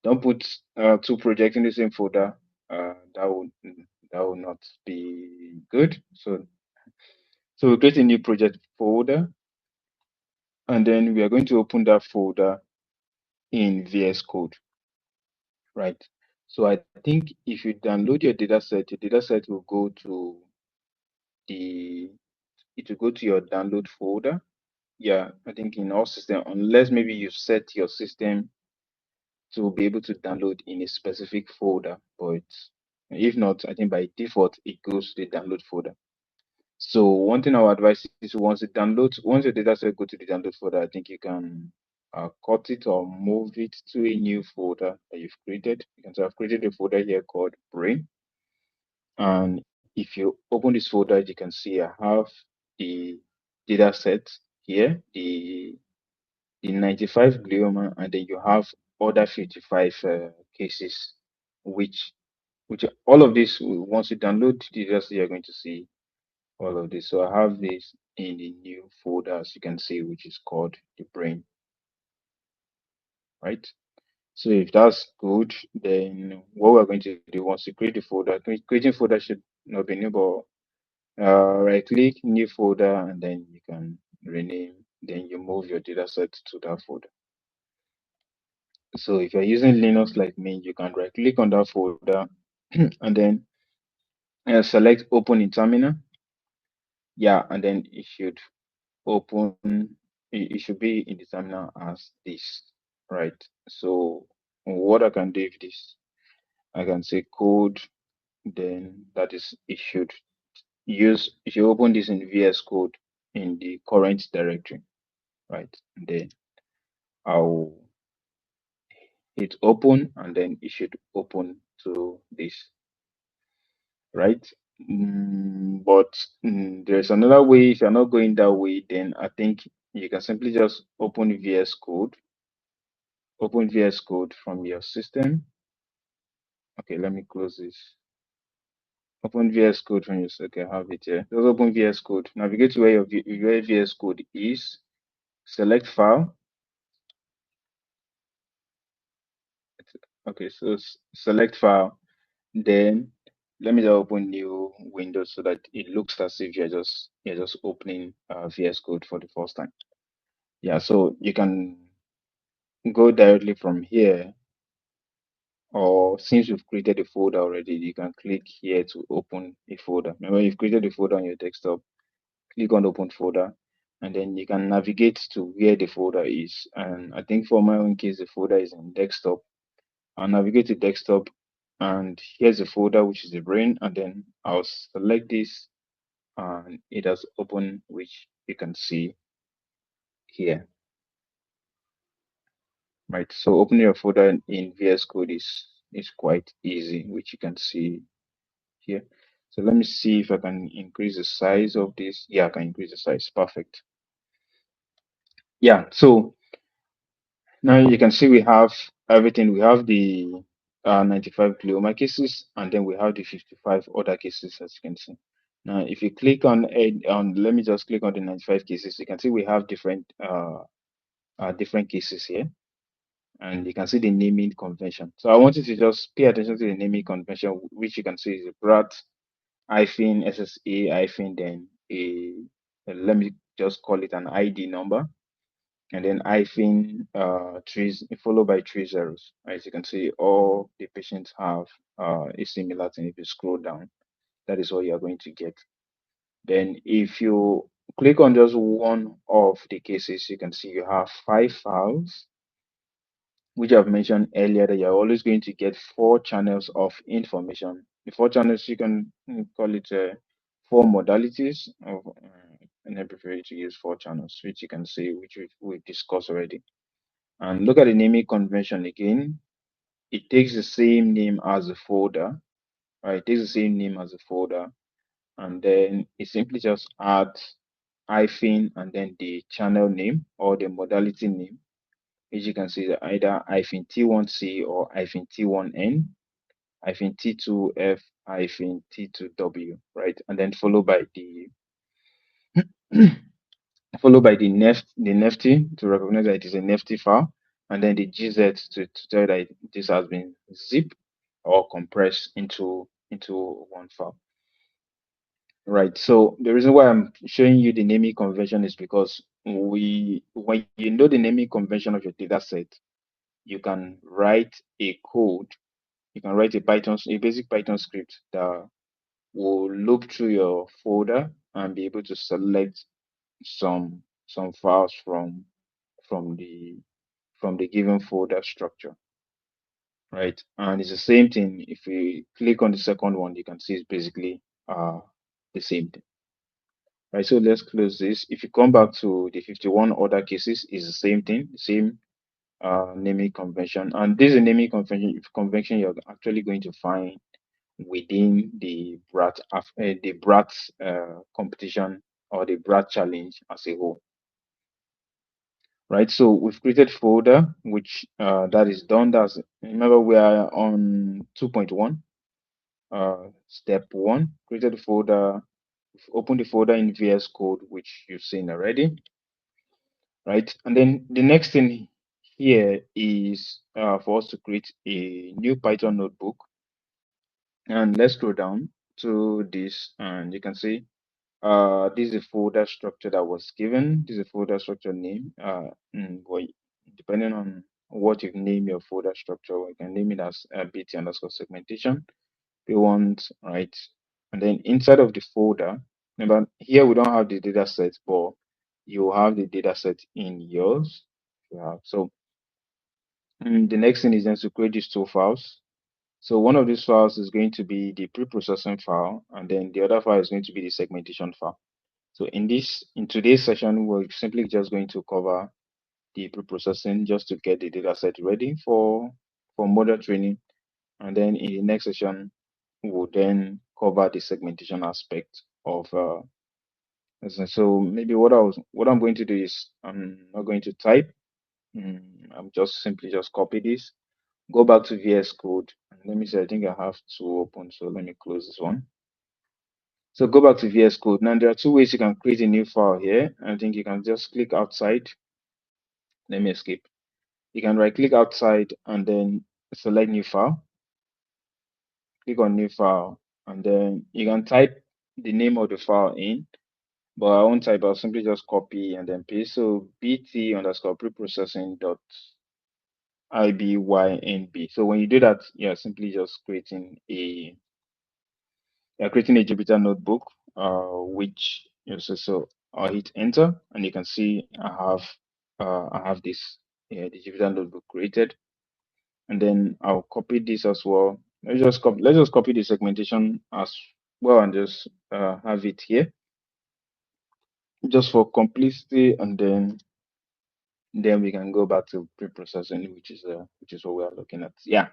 in the same folder. That will not be good. So we create a new project folder, and then we are going to open that folder in VS Code, right? So I think if you download your dataset will go to the it will go to your download folder. Yeah, I think in all system, unless maybe you set your system to be able to download in a specific folder, but if not, I think by default it goes to the download folder. So one thing I would advise is once your data set go to the download folder, I think you can cut it or move it to a new folder that you've created. You can say I've created a folder here called Brain. And if you open this folder, you can see I have the data set here, the 95 glioma, and then you have other 55 cases, which all of this, once you download the data set, you're going to see all of this. So I have this in the new folder, as you can see, which is called the brain, right? So if that's good, then what we're going to do once you create the folder, creating folder should not be new, but right click new folder, and then you can rename, then you move your data set to that folder. So if you're using Linux like me, you can right click on that folder and then select open in terminal. Yeah, and then it should open, it should be in the terminal as this, right? So what I can do with this, I can say code, then that is, it should open this in VS Code in the current directory, right? And then I'll hit open, and then it should open to this, right? But there's another way. If you're not going that way, then I think you can simply just open VS Code. Open VS Code from your system. Okay, let me close this. Open VS Code from your system. Okay, I have it here. Just open VS Code. Navigate to where where VS Code is. Select file. Okay, so select file. Then let me just open new window so that it looks as if you're just opening VS Code for the first time. Yeah, so you can go directly from here, or since you've created a folder already, you can click here to open a folder. Remember, you've created a folder on your desktop, click on open folder, and then you can navigate to where the folder is. And I think for my own case, the folder is in desktop. I'll navigate to desktop, and here's the folder, which is the brain, and then I'll select this, and it has opened, which you can see here. Right, so opening your folder in VS Code is quite easy, which you can see here. So let me see if I can increase the size of this. Yeah, I can increase the size. Perfect. Yeah, so now you can see we have everything. We have the 95 glioma cases, and then we have the 55 other cases, as you can see. Now, if you click let me just click on the 95 cases, you can see we have different cases here, and you can see the naming convention. So I want you to just pay attention to the naming convention, which you can see is a BRAT-SSA then let me just call it an ID number, and then trees followed by 3 zeros. As you can see, all the patients have a similar thing. If you scroll down, that is what you are going to get. Then if you click on just one of the cases, you can see you have 5 files, which I've mentioned earlier, that you're always going to get 4 channels of information. The 4 channels, you can call it 4 modalities of, and I prefer to use 4 channels, which you can see, which we've discussed already. And look at the naming convention again. It takes the same name as the folder, right? It takes the same name as the folder, and then it simply just adds hyphen and then the channel name or the modality name, which you can see either hyphen T1C or hyphen T1N, hyphen T2F, hyphen T2W, right? And then followed by the nifty to recognize that it is a nifty file, and then the GZ to tell that this has been zipped or compressed into one file. Right. So the reason why I'm showing you the naming convention is because when you know the naming convention of your data set, you can write a code you can write a basic Python script that will look through your folder and be able to select some files from the from the given folder structure, right? And it's the same thing. If we click on the second one, you can see it's basically the same thing, right? So let's close this. If you come back to the 51 other cases, it's the same thing, same naming convention. And this is a naming convention you're actually going to find within the BRAT competition or the BRAT challenge as a whole, right? So we've created folder, which that is done. That's, remember, we are on 2.1. Step 1, created the folder, open the folder in VS Code, which you've seen already, right? And then the next thing here is for us to create a new Python notebook. And let's scroll down to this, and you can see this is a folder structure that was given. This is a folder structure name. Well, depending on what you name your folder structure, you can name it as BT underscore segmentation. We want, right? And then inside of the folder, remember here we don't have the data set, but you have the data set in yours. So the next thing is then to create these two files. So one of these files is going to be the pre-processing file, and then the other file is going to be the segmentation file. So in today's session, we're simply just going to cover the pre-processing just to get the data set ready for model training. And then in the next session, we'll then cover the segmentation aspect of so maybe what I'm going to do is I'm not going to type. I'm just simply just copy this, go back to VS Code, and let me see, I think I have two open, so let me close this one. So go back to VS Code. Now there are two ways you can create a new file here. I think you can just click outside. Let me escape. You can right click outside and then select new file. Click on new file, and then you can type the name of the file in, but I won't type, I'll simply just copy and then paste. So bt underscore preprocessing dot ibynb. So when you do that, you're simply just creating a Jupyter notebook, which so I'll hit enter, and you can see I have this the Jupyter notebook created, and then I'll copy this as well. Let's just copy the segmentation as well and just have it here just for complicity, and then we can go back to pre-processing, which is what we are looking at. Yeah.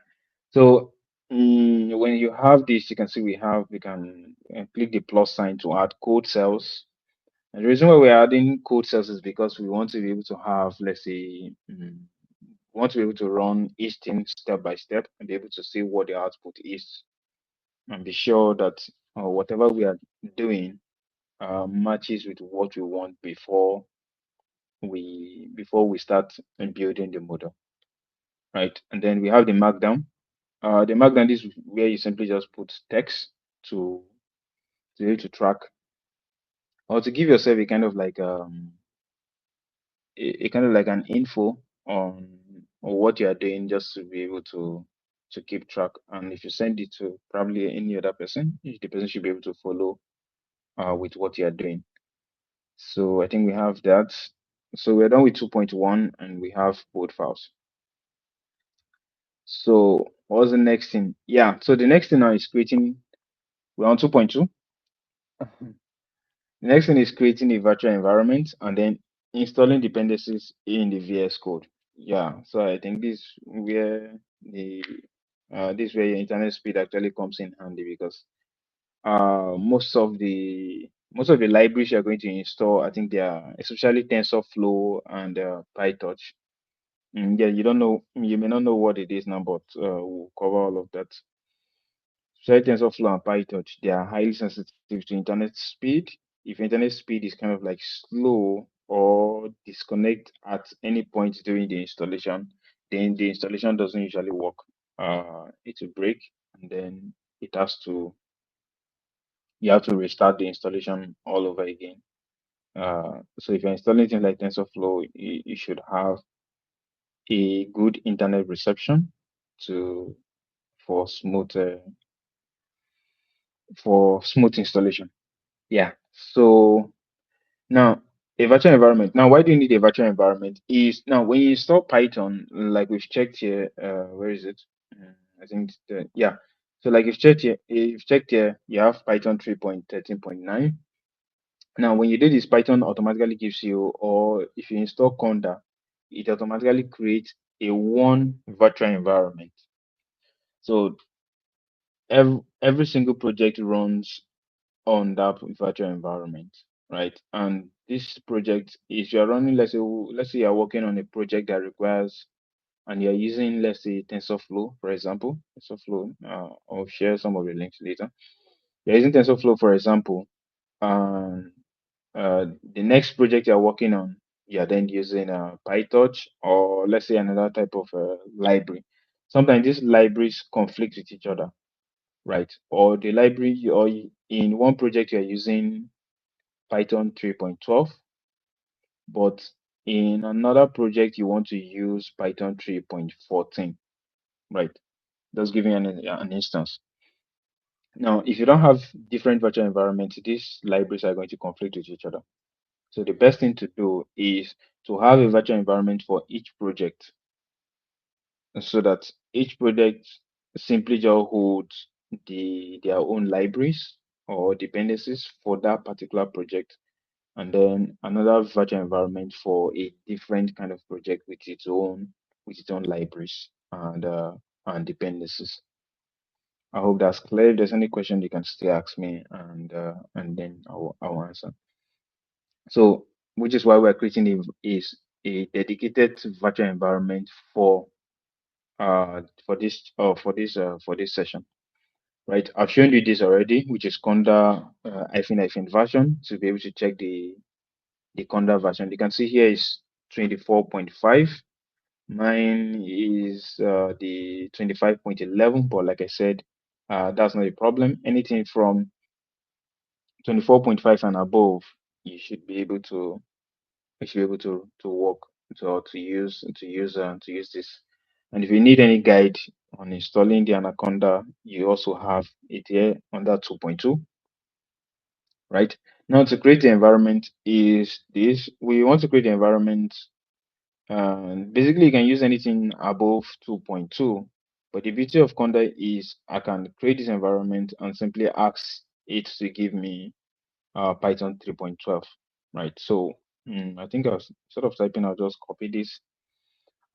So when you have this, you can see we can click the plus sign to add code cells. And the reason why we're adding code cells is because we want to be able to have, let's say, we want to be able to run each thing step by step and be able to see what the output is, and be sure that whatever we are doing matches with what we want before we start building the model, right? And then we have the markdown. The markdown is where you simply just put text to be able to track, or to give yourself a kind of like a kind of like an info on what you are doing, just to be able to keep track. And if you send it to probably any other person, the person should be able to follow with what you are doing. So I think we have that. So we're done with 2.1 and we have both files. So what's the next thing? Yeah, so the next thing now is we're on 2.2. The next thing is creating a virtual environment and then installing dependencies in the VS Code. Yeah, so I think this where this where your internet speed actually comes in handy, because most of the libraries you're going to install, I think they are especially TensorFlow and PyTorch. Yeah, you may not know what it is now, but we'll cover all of that. So TensorFlow and PyTorch, they are highly sensitive to internet speed. If internet speed is kind of like slow or disconnect at any point during the installation, then the installation doesn't usually work. It will break, and then you have to restart the installation all over again. So if you're installing things like TensorFlow, you should have a good internet reception for smooth installation. Yeah. So now a virtual environment. Now, why do you need a virtual environment? Is now when you install Python, like we've checked here, where is it? I think yeah. So like you've checked here, you have Python 3.13.9. Now, when you do this, Python automatically gives you, or if you install Conda, it automatically creates a one virtual environment. So every single project runs on that virtual environment, right? And this project, if you're running, let's say you're working on a project that requires, and you're using, let's say, TensorFlow, for example, TensorFlow. I'll share some of the links later. You're using TensorFlow, for example, and the next project you're working on, you're then using PyTorch, or let's say another type of library. Sometimes these libraries conflict with each other, right? Or the library, or in one project you're using Python 3.12, but in another project you want to use Python 3.14, right? Just giving an instance. Now, if you don't have different virtual environments, these libraries are going to conflict with each other. So the best thing to do is to have a virtual environment for each project, so that each project simply just holds their own libraries or dependencies for that particular project, and then another virtual environment for a different kind of project with its own libraries and dependencies. I hope that's clear. If there's any question, you can still ask me, and then I'll answer. So, which is why we're creating a dedicated virtual environment for this session, right? I've shown you this already, which is Conda hyphen version, to be able to check the Conda version. You can see here is 24.5. Mine is the 25.11, but like I said, that's not a problem. Anything from 24.5 and above, you should be able to work to use this. And if you need any guide on installing the Anaconda, you also have it here under 2.2, right? Now, to create the environment is this. We want to create the environment. Basically, you can use anything above 2.2, but the beauty of Conda is I can create this environment and simply ask it to give me Python 3.12, right? So I think I was sort of typing. I'll just copy this.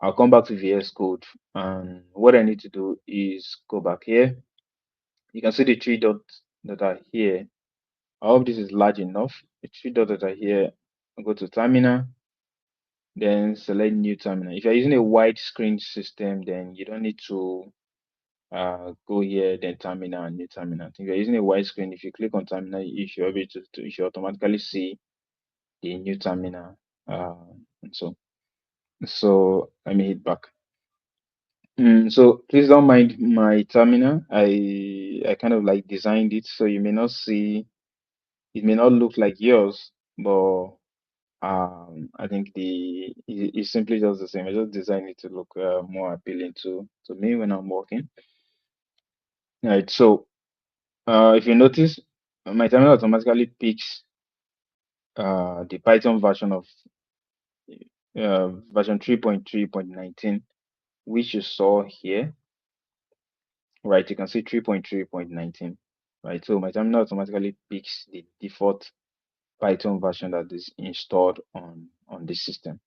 I'll come back to VS Code, and what I need to do is go back here. You can see the three dots that are here. I hope this is large enough. The three dots that are here. I'll go to Terminal, then select New Terminal. If you're using a wide screen system, then you don't need to go here, then Terminal and New Terminal. If you're using a wide screen, if you click on Terminal, you should be able you should automatically see the new terminal. And so let me hit back. So please don't mind my terminal. I kind of like designed it, so you may not see, it may not look like yours, but I think it's simply just the same. I just designed it to look more appealing to me when I'm working. Right. So if you notice, my terminal automatically picks the Python version of version 3.3.19, which you saw here, right? You can see 3.3.19, right? So my terminal automatically picks the default Python version that is installed on this system,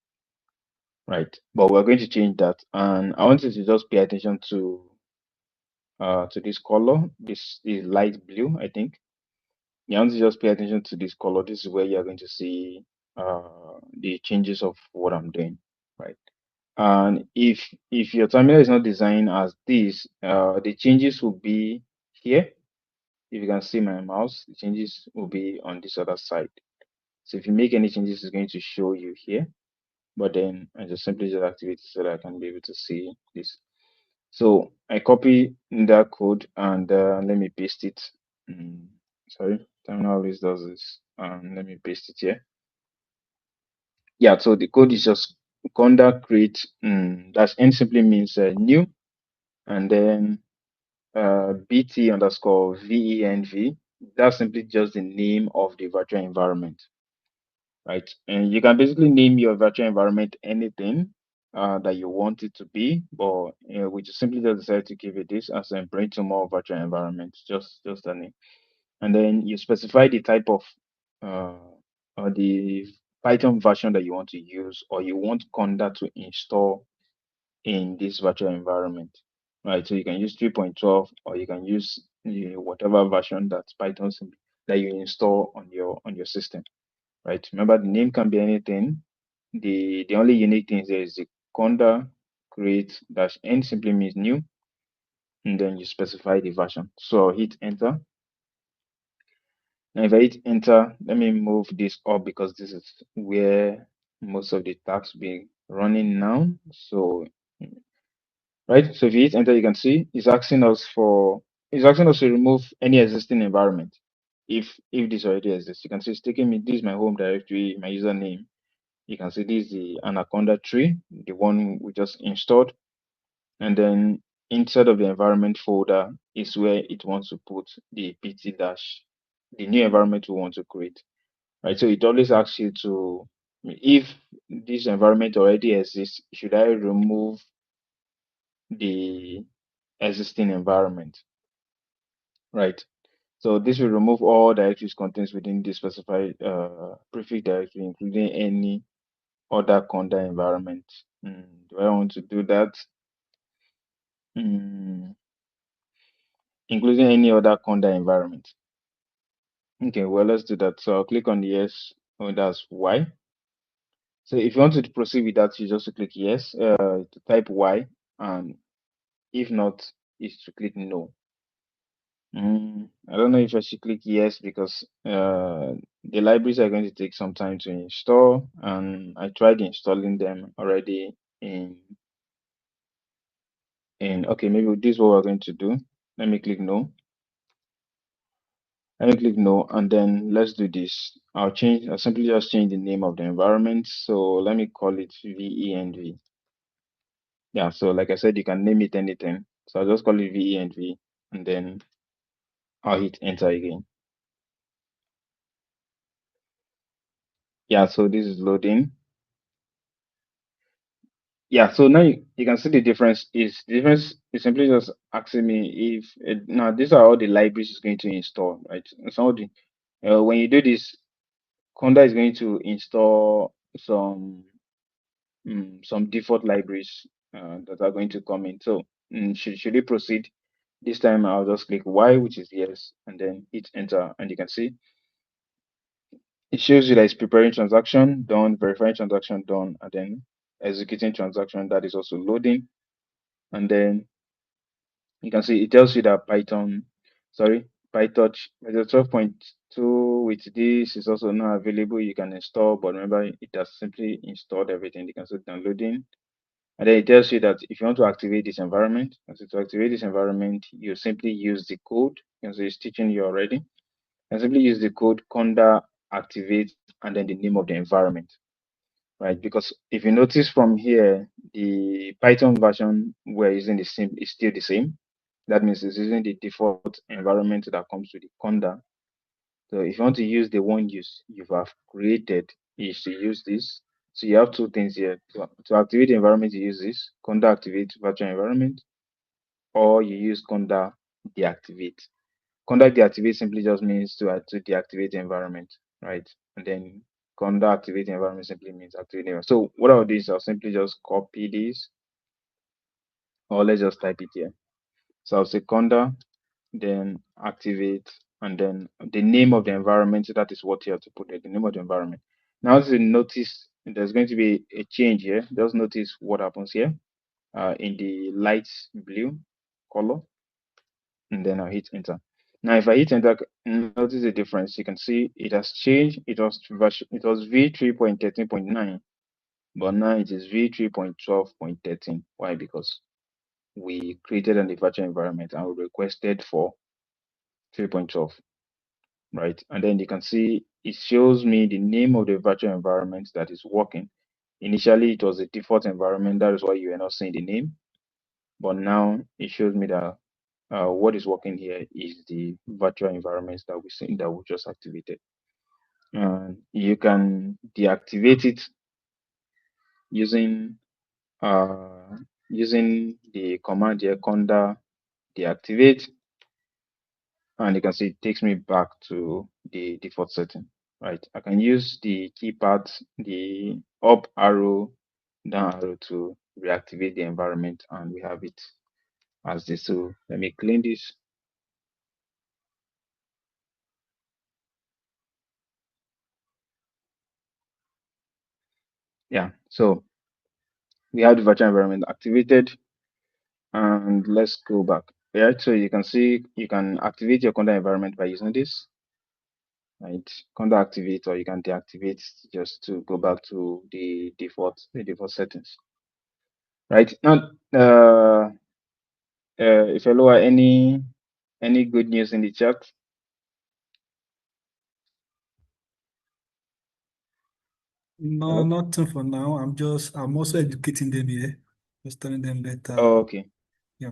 right? But we're going to change that, and I want you to just pay attention to this color. This is light blue, I think. You want to just pay attention to this color. This is where you're going to see the changes of what I'm doing, right? And if your terminal is not designed as this, the changes will be here. If you can see my mouse, the changes will be on this other side. So if you make any changes, it's going to show you here. But then I just simply just activate it so that I can be able to see this. So I copy that code and let me paste it. Sorry, terminal always does this. Let me paste it here. Yeah, so the code is just conda create. That's n simply means new, and then BT underscore VENV. That's simply just the name of the virtual environment, right? And you can basically name your virtual environment anything that you want it to be, but we just simply just decided to give it this as a Brain Tumor virtual environment, just a name. And then you specify the type of or the Python version that you want to use, or you want Conda to install in this virtual environment, right? So you can use 3.12, or you can use whatever version that Python that you install on your system, right? Remember, the name can be anything. The only unique thing is the conda create dash n simply means new, and then you specify the version. So I'll hit enter. Now if I hit enter, let me move this up because this is where most of the tasks be running now. So right, so if you hit enter, you can see it's asking us to remove any existing environment. If this already exists, you can see it's taking me, this is my home directory, my username. You can see this is the Anaconda tree, the one we just installed. And then inside of the environment folder is where it wants to put the PT dash, the new environment we want to create. Right. So it always asks you to, if this environment already exists, should I remove the existing environment? Right. So this will remove all directories contains within the specified prefix directory, including any other conda environment. Do I want to do that? Including any other conda environment. Okay, well, let's do that. So I'll click on yes. Oh, that's Y. So if you want to proceed with that, you just click yes, to type Y, and if not, is to click no. I don't know if I should click yes because the libraries are going to take some time to install, and I tried installing them already okay, maybe this is what we're going to do. Let me click no. Let me click no, and then let's do this. I'll simply just change the name of the environment. So let me call it VENV. Yeah, so like I said, you can name it anything. So I'll just call it VENV, and then I'll hit enter again. Yeah, so this is loading. Yeah, so now you can see the difference is simply just asking me if now these are all the libraries it's going to install, right? Some of the when you do this, Conda is going to install some default libraries that are going to come in. So should we proceed? This time I'll just click Y, which is yes, and then hit enter, and you can see it shows you that it's preparing transaction done, verifying transaction done, and then executing transaction that is also loading. And then you can see it tells you that PyTorch 12.2 with this is also not available. You can install, but remember it has simply installed everything. You can see downloading. And then it tells you that if you want to activate this environment, and so to activate this environment, you simply use the code. And so it's teaching you already. And simply use the code conda activate and then the name of the environment, right? Because if you notice from here, the Python version we're using is still the same. That means it's using the default environment that comes with the conda. So if you want to use the one you have created, is to use this. So you have two things here. To activate the environment, you use this conda activate virtual environment, or you use conda deactivate. Conda deactivate simply just means to deactivate the environment, right? And then conda activate the environment simply means activate the environment. So what I'll do is I'll simply just copy this, or let's just type it here. So I'll say conda, then activate, and then the name of the environment. So that is what you have to put there, the name of the environment. Now, as you notice, there's going to be a change here. Just notice what happens here in the light blue color, and then I'll hit enter. Now, if I hit enter, notice the difference. You can see it has changed. It was v3.13.9, but now it is v3.12.13. Why? Because we created an virtual environment and we requested for 3.12, right? And then you can see it shows me the name of the virtual environment that is working. Initially, it was a default environment. That is why you are not seeing the name. But now it shows me that what is working here is the virtual environments that we just activated. You can deactivate it using using the command here, conda deactivate, and you can see it takes me back to the default setting. Right, I can use the keypad, the up arrow, down arrow to reactivate the environment, and we have it as this. So let me clean this. Yeah, so we have the virtual environment activated, and let's go back. Yeah, so you can see you can activate your conda environment by using this. Right, conda activate, or you can deactivate just to go back to the default settings. Right now, if you lower any good news in the chat? No, Hello? nothing for now. I'm also educating them here, just telling them that Oh, okay. yeah.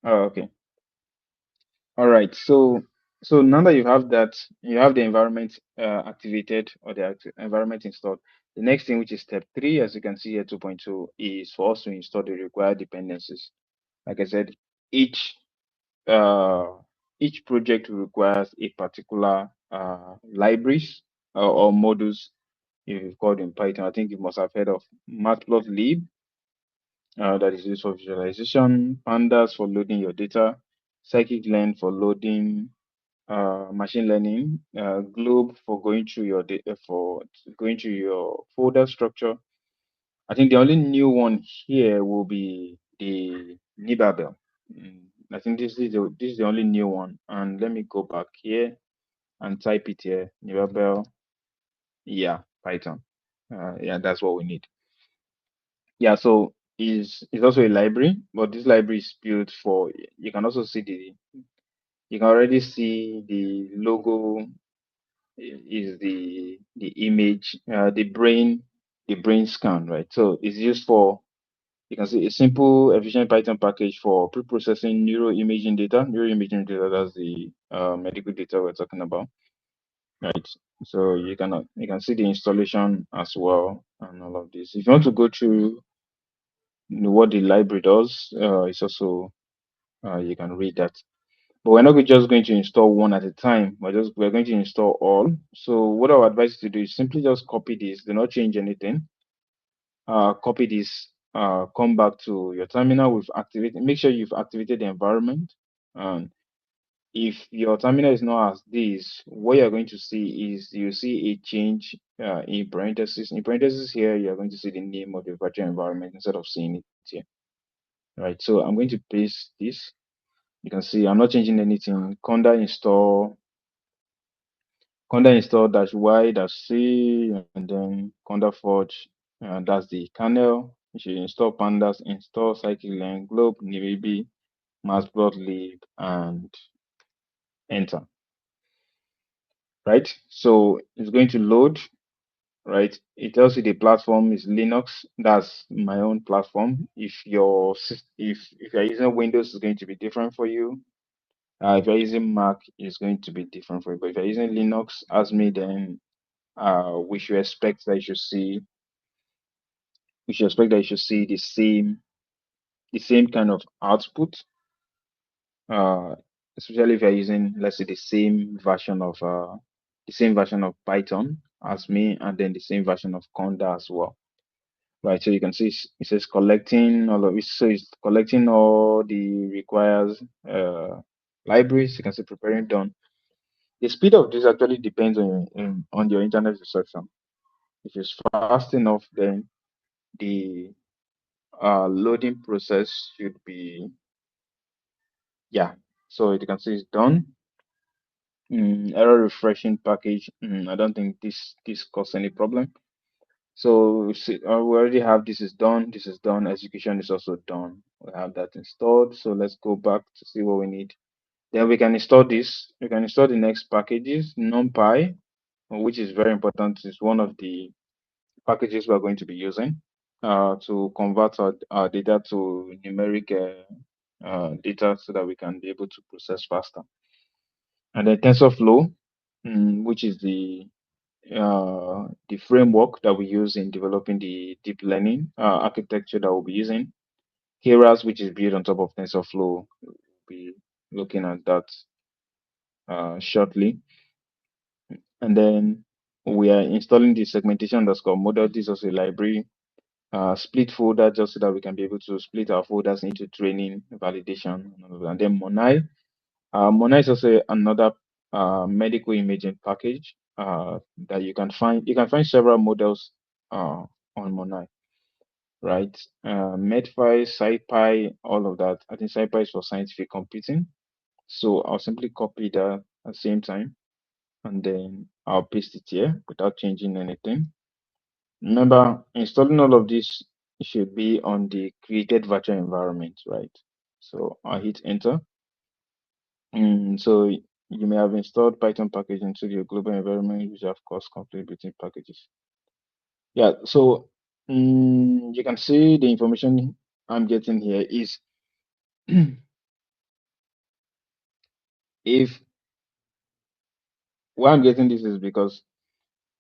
Oh, okay. All right. So now that you have that, you have the environment activated, or the environment installed. The next thing, which is step 3, as you can see here, 2.2, is for us to install the required dependencies. Like I said, each project requires a particular libraries or modules, if you've called in Python. I think you must have heard of matplotlib, that is used for visualization, pandas for loading your data, scikit-learn for loading machine learning, globe for going through your data, for going through your folder structure. I think the only new one here will be the Nibabel. I think this is the only new one. And let me go back here and type it here, Nibabel. Yeah, Python. Yeah, that's what we need. Yeah, so is also a library, but this library is built for. You can also see you can already see the logo is the image, the brain scan, right? So it's used for, you can see, a simple efficient Python package for pre-processing neuroimaging data. Neuroimaging data, that's the medical data we're talking about, right? So you can see the installation as well and all of this. If you want to go through what the library does, it's also you can read that. But we're not just going to install one at a time. We're going to install all. So what I would advise you to do is simply just copy this. Do not change anything. Copy this. Come back to your terminal. Make sure you've activated the environment. And if your terminal is not as this, what you're going to see is you see a change in parentheses. In parentheses here, you're going to see the name of the virtual environment instead of seeing it here. Right. So I'm going to paste this. You can see I'm not changing anything. Conda install -y-c, and then conda forge, that's the kernel. You should install pandas, install scikit-learn, globe, nibibi, matplotlib, and enter. Right, so it's going to load. Right, it tells you the platform is Linux. That's my own platform. If you're using Windows, it's going to be different for you. If you're using Mac, it's going to be different for you. But if you're using Linux as me, then we should expect that you should see the same kind of output, uh, especially if you're using, let's say, the same version of Python as me, and then the same version of Conda as well. Right, so you can see it says collecting all of it. So it's collecting all the requires libraries. You can see preparing done. The speed of this actually depends on your internet reception. If it's fast enough, then the loading process should be, yeah. So you can see it's done. Error refreshing package. I don't think this causes any problem. So we already have this is done. This is done. Execution is also done. We have that installed. So let's go back to see what we need. Then we can install this. We can install the next packages. NumPy, which is very important, is one of the packages we're going to be using to convert our data to numeric data so that we can be able to process faster. And then TensorFlow, which is the framework that we use in developing the deep learning architecture that we'll be using. Keras, which is built on top of TensorFlow, we'll be looking at that shortly. And then we are installing the segmentation_model. This is also a library. Split folder just so that we can be able to split our folders into training, validation, and then Monai. Monai is also another medical imaging package that you can find. You can find several models on Monai, right? Medphi, SciPy, all of that. I think SciPy is for scientific computing. So I'll simply copy that at the same time, and then I'll paste it here without changing anything. Remember, installing all of this should be on the created virtual environment, right? So I'll hit enter. So you may have installed Python package into your global environment, which of course conflict between packages. Yeah, so you can see the information I'm getting here is if why I'm getting this is because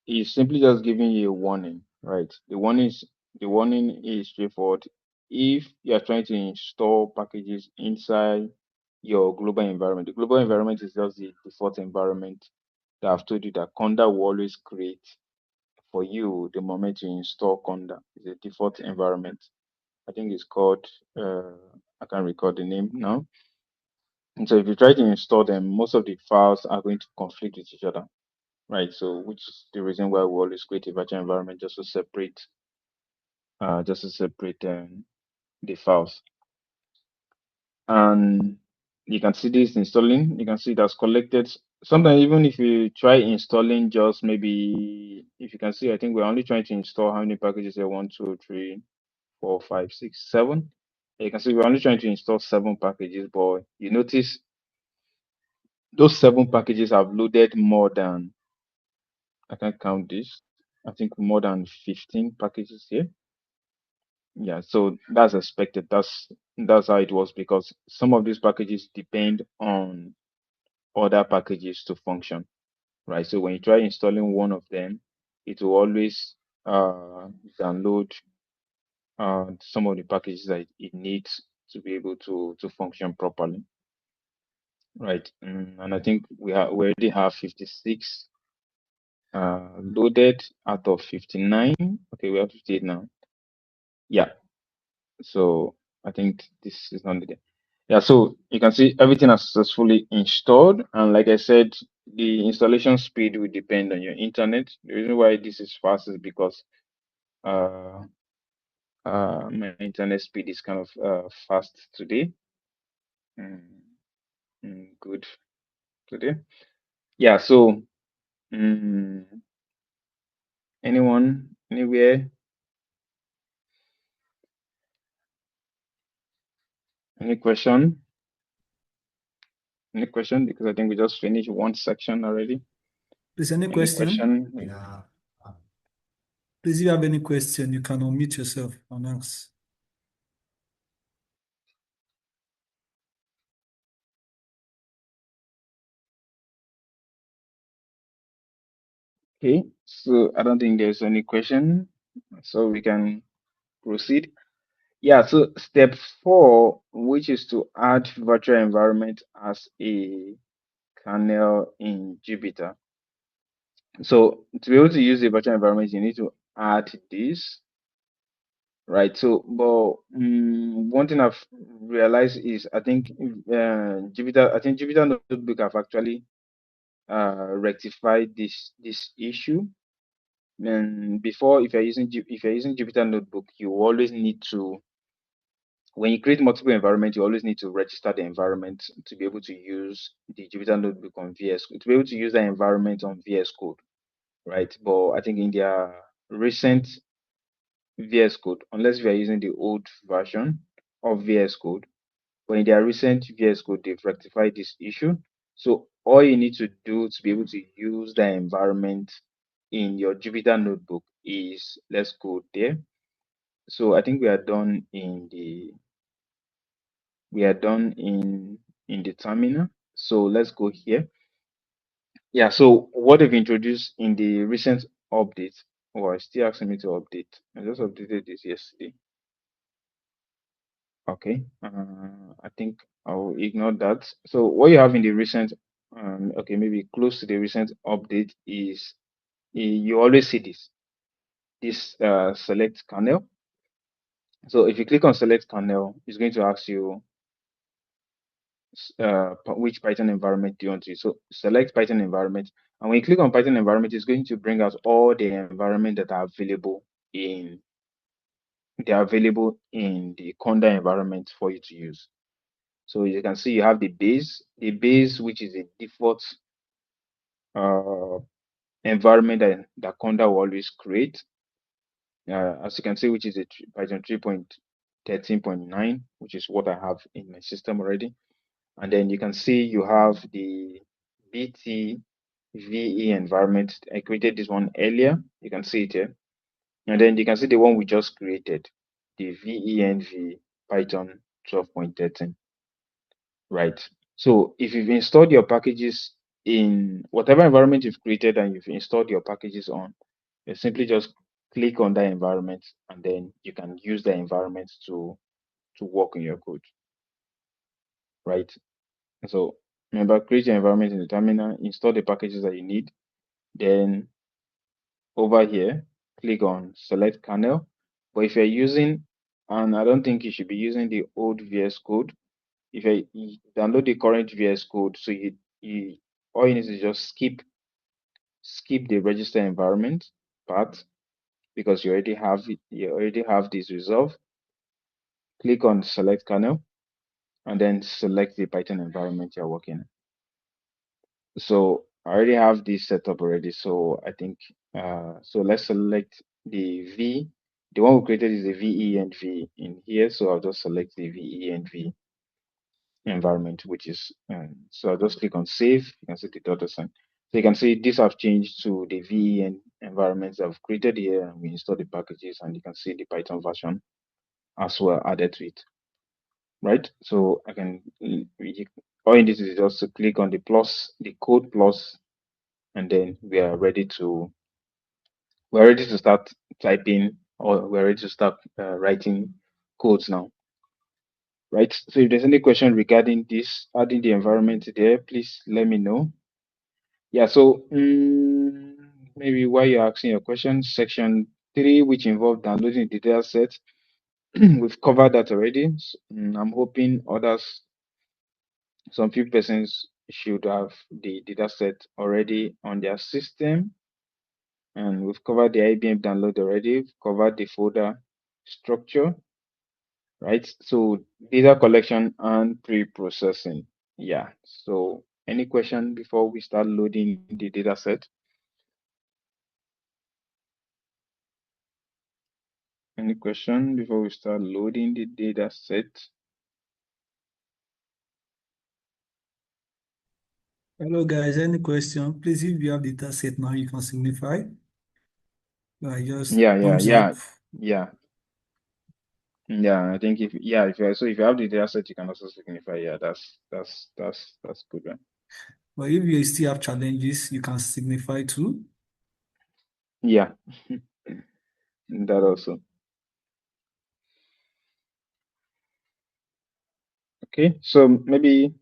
it's simply just giving you a warning, right? The warning is straightforward. If you are trying to install packages inside your global environment, the global environment is just the default environment that I've told you that Conda will always create for you the moment you install Conda. It's a default environment. I think it's called I can't recall the name now. And so if you try to install them, most of the files are going to conflict with each other. Right, so which is the reason why we always create a virtual environment just to separate the files. And you can see this installing. You can see that's collected. Sometimes even if you try installing just maybe, if you can see, I think we're only trying to install how many packages here? 1, 2, 3, 4, 5, 6, 7. You can see we're only trying to install 7 packages, but you notice those 7 packages have loaded more than, I can't count this, I think more than 15 packages here. Yeah, so that's expected. That's how it was because some of these packages depend on other packages to function, right? So when you try installing one of them, it will always download some of the packages that it needs to be able to function properly, right? And I think we already have 56 loaded out of 59. Okay, we have 58 now. Yeah. So I think this is not needed. Yeah, so you can see everything has successfully installed. And like I said, the installation speed will depend on your internet. The reason why this is fast is because uh, my internet speed is kind of fast today. Good today. Yeah, so anyone, anywhere, any question? Any question? Because I think we just finished one section already. Please, any Any question? question? Please, if you have any question, you can unmute yourself and ask. Okay, so I don't think there's any question, so we can proceed. Yeah, so step 4, which is to add virtual environment as a kernel in Jupyter. So to be able to use a virtual environment, you need to add this, right? So, but one thing I've realized is I think Jupyter Notebook have actually rectified this issue. And before, if you're using Jupyter Notebook, you always need to, when you create multiple environments, you always need to register the environment to be able to use the Jupyter Notebook on VS Code, to be able to use the environment on VS Code, right? But I think in their recent VS Code, unless we are using the old version of VS Code, but in their recent VS Code, they've rectified this issue. So all you need to do to be able to use the environment in your Jupyter Notebook is, let's go there. So I think we are done in we are done in the terminal. So let's go here. Yeah, so what they've introduced in the recent update, oh, it's still asking me to update. I just updated this yesterday. Okay, I think I'll ignore that. So what you have in the recent, okay, maybe close to the recent update is you always see this select kernel. So if you click on select kernel, it's going to ask you which Python environment do you want to use. So select Python environment, and when you click on Python environment, it's going to bring out all the environment that are available in the Conda environment for you to use. So you can see you have the base, which is a default uh, environment that Conda will always create. As you can see, which is a Python 3.13.9, which is what I have in my system already. And then you can see you have the BTVE environment. I created this one earlier. You can see it here. And then you can see the one we just created, the VENV Python 12.13. Right. So if you've installed your packages in whatever environment you've created and you've installed your packages on, you simply just click on that environment and then you can use the environment to work in your code. Right. So remember, create your environment in the terminal, install the packages that you need. Then over here, click on select kernel. But if you're using, and I don't think you should be using the old VS Code, if you download the current VS Code, so you all you need to just skip the register environment part because you already have this resolved. Click on select kernel and then select the Python environment you're working in. So I already have this set up already. So I think so let's select the V. The one we created is the VENV in here. So I'll just select the VENV environment, which is so I'll just click on save. You can see the data sign. So you can see this have changed to the VEN environments that I've created here, and we install the packages, and you can see the Python version as well added to it. Right? So I can all you need to do is just to click on the plus, the code plus, and then we're ready to start typing, or we're ready to start writing codes now. Right? So if there's any question regarding this, adding the environment there, please let me know. Yeah, so maybe while you're asking your question, section 3, which involved downloading the data set, we've covered that already. I'm hoping some few persons should have the data set already on their system. And we've covered the IBM download already. We've covered the folder structure, right? So data collection and pre-processing. Yeah. So any question before we start loading the data set? Any question before we start loading the data set? Hello guys, any question? Please, if you have data set now, you can signify. Like just thumbs up. Yeah. I think if you have the data set, you can also signify. Yeah, that's good, right? But if you still have challenges, you can signify too. Yeah, that also. Okay, so maybe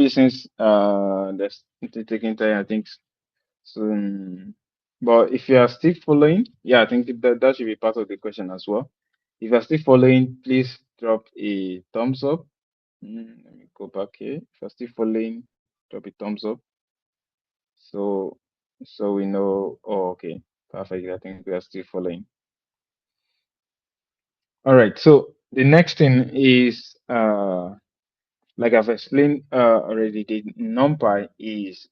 since that's taking time, I think so. But if you are still following, yeah, I think that should be part of the question as well. If you are still following, please drop a thumbs up. Let me go back here. If you're still following, drop a thumbs up. So we know. Oh, okay, perfect. I think we are still following. All right. So the next thing is like I've explained already, the NumPy is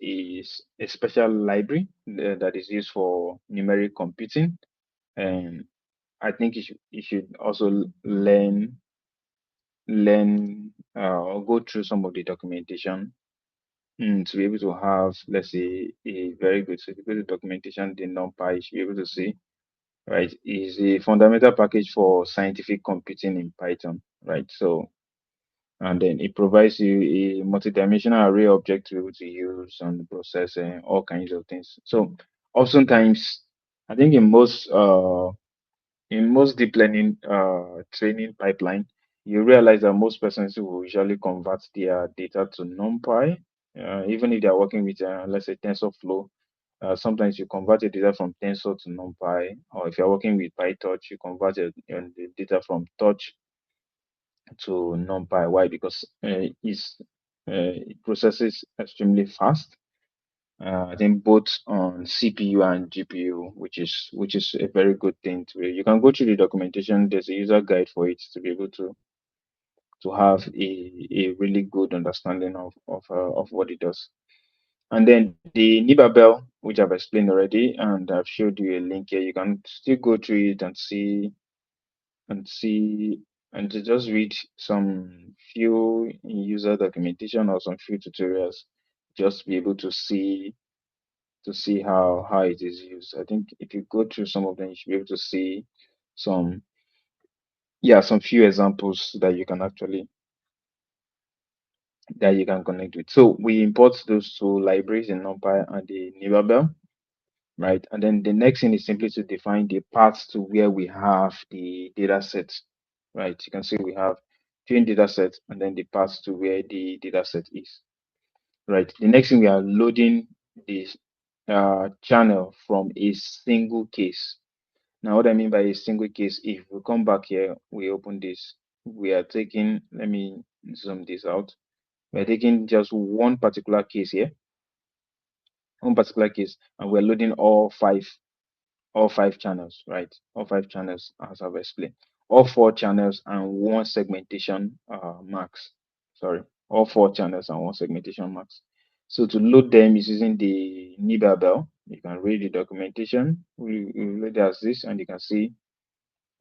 a special library that is used for numeric computing, and I think you should also learn or go through some of the documentation to be able to have, let's say, a very good. So if you go to documentation, the NumPy, you should be able to see, right, is a fundamental package for scientific computing in Python, right? So and then it provides you a multidimensional array object to be able to use and process all kinds of things. So oftentimes, I think in most deep learning training pipeline, you realize that most persons will usually convert their data to NumPy, even if they are working with, let's say, TensorFlow. Sometimes you convert your data from Tensor to NumPy, or if you're working with PyTorch, you convert the data from Torch to NumPy. Why? Because it processes extremely fast. I think both on CPU and GPU, which is a very good thing to read. You can go through the documentation. There's a user guide for it to be able to have a really good understanding of what it does. And then the Niba Bell, which I've explained already, and I've showed you a link here. You can still go through it and see and to just read some few user documentation or some few tutorials, just to be able to see how it is used. I think if you go through some of them, you should be able to see some some few examples that you can connect with. So we import those two libraries in NumPy and the Nibabel, right? And then the next thing is simply to define the paths to where we have the data set, right? You can see we have train data set and then the path to where the data set is, right? The next thing we are loading this channel from a single case. Now, what I mean by a single case, if we come back here, we open this, we are taking, let me zoom this out. We're taking just one particular case here, and we're loading all five channels, right? All five channels, as I've explained. All four channels and one segmentation max. Sorry, all four channels and one segmentation max. So to load them is using the Nibabel. You can read the documentation. We load it as this, and you can see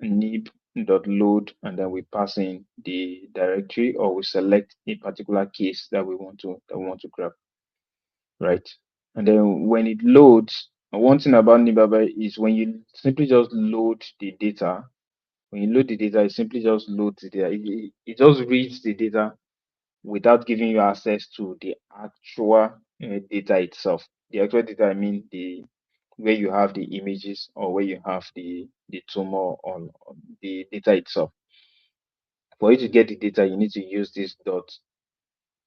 nib.load, and then we pass in the directory, or we select a particular case that we want to grab, right? And then when it loads, one thing about Nibaba is when you simply just load the data, when you load the data, it simply just loads the data. It just reads the data without giving you access to the actual data itself. The actual data, I mean the where you have the images or where you have the tumor on the data itself. For you to get the data, you need to use this dot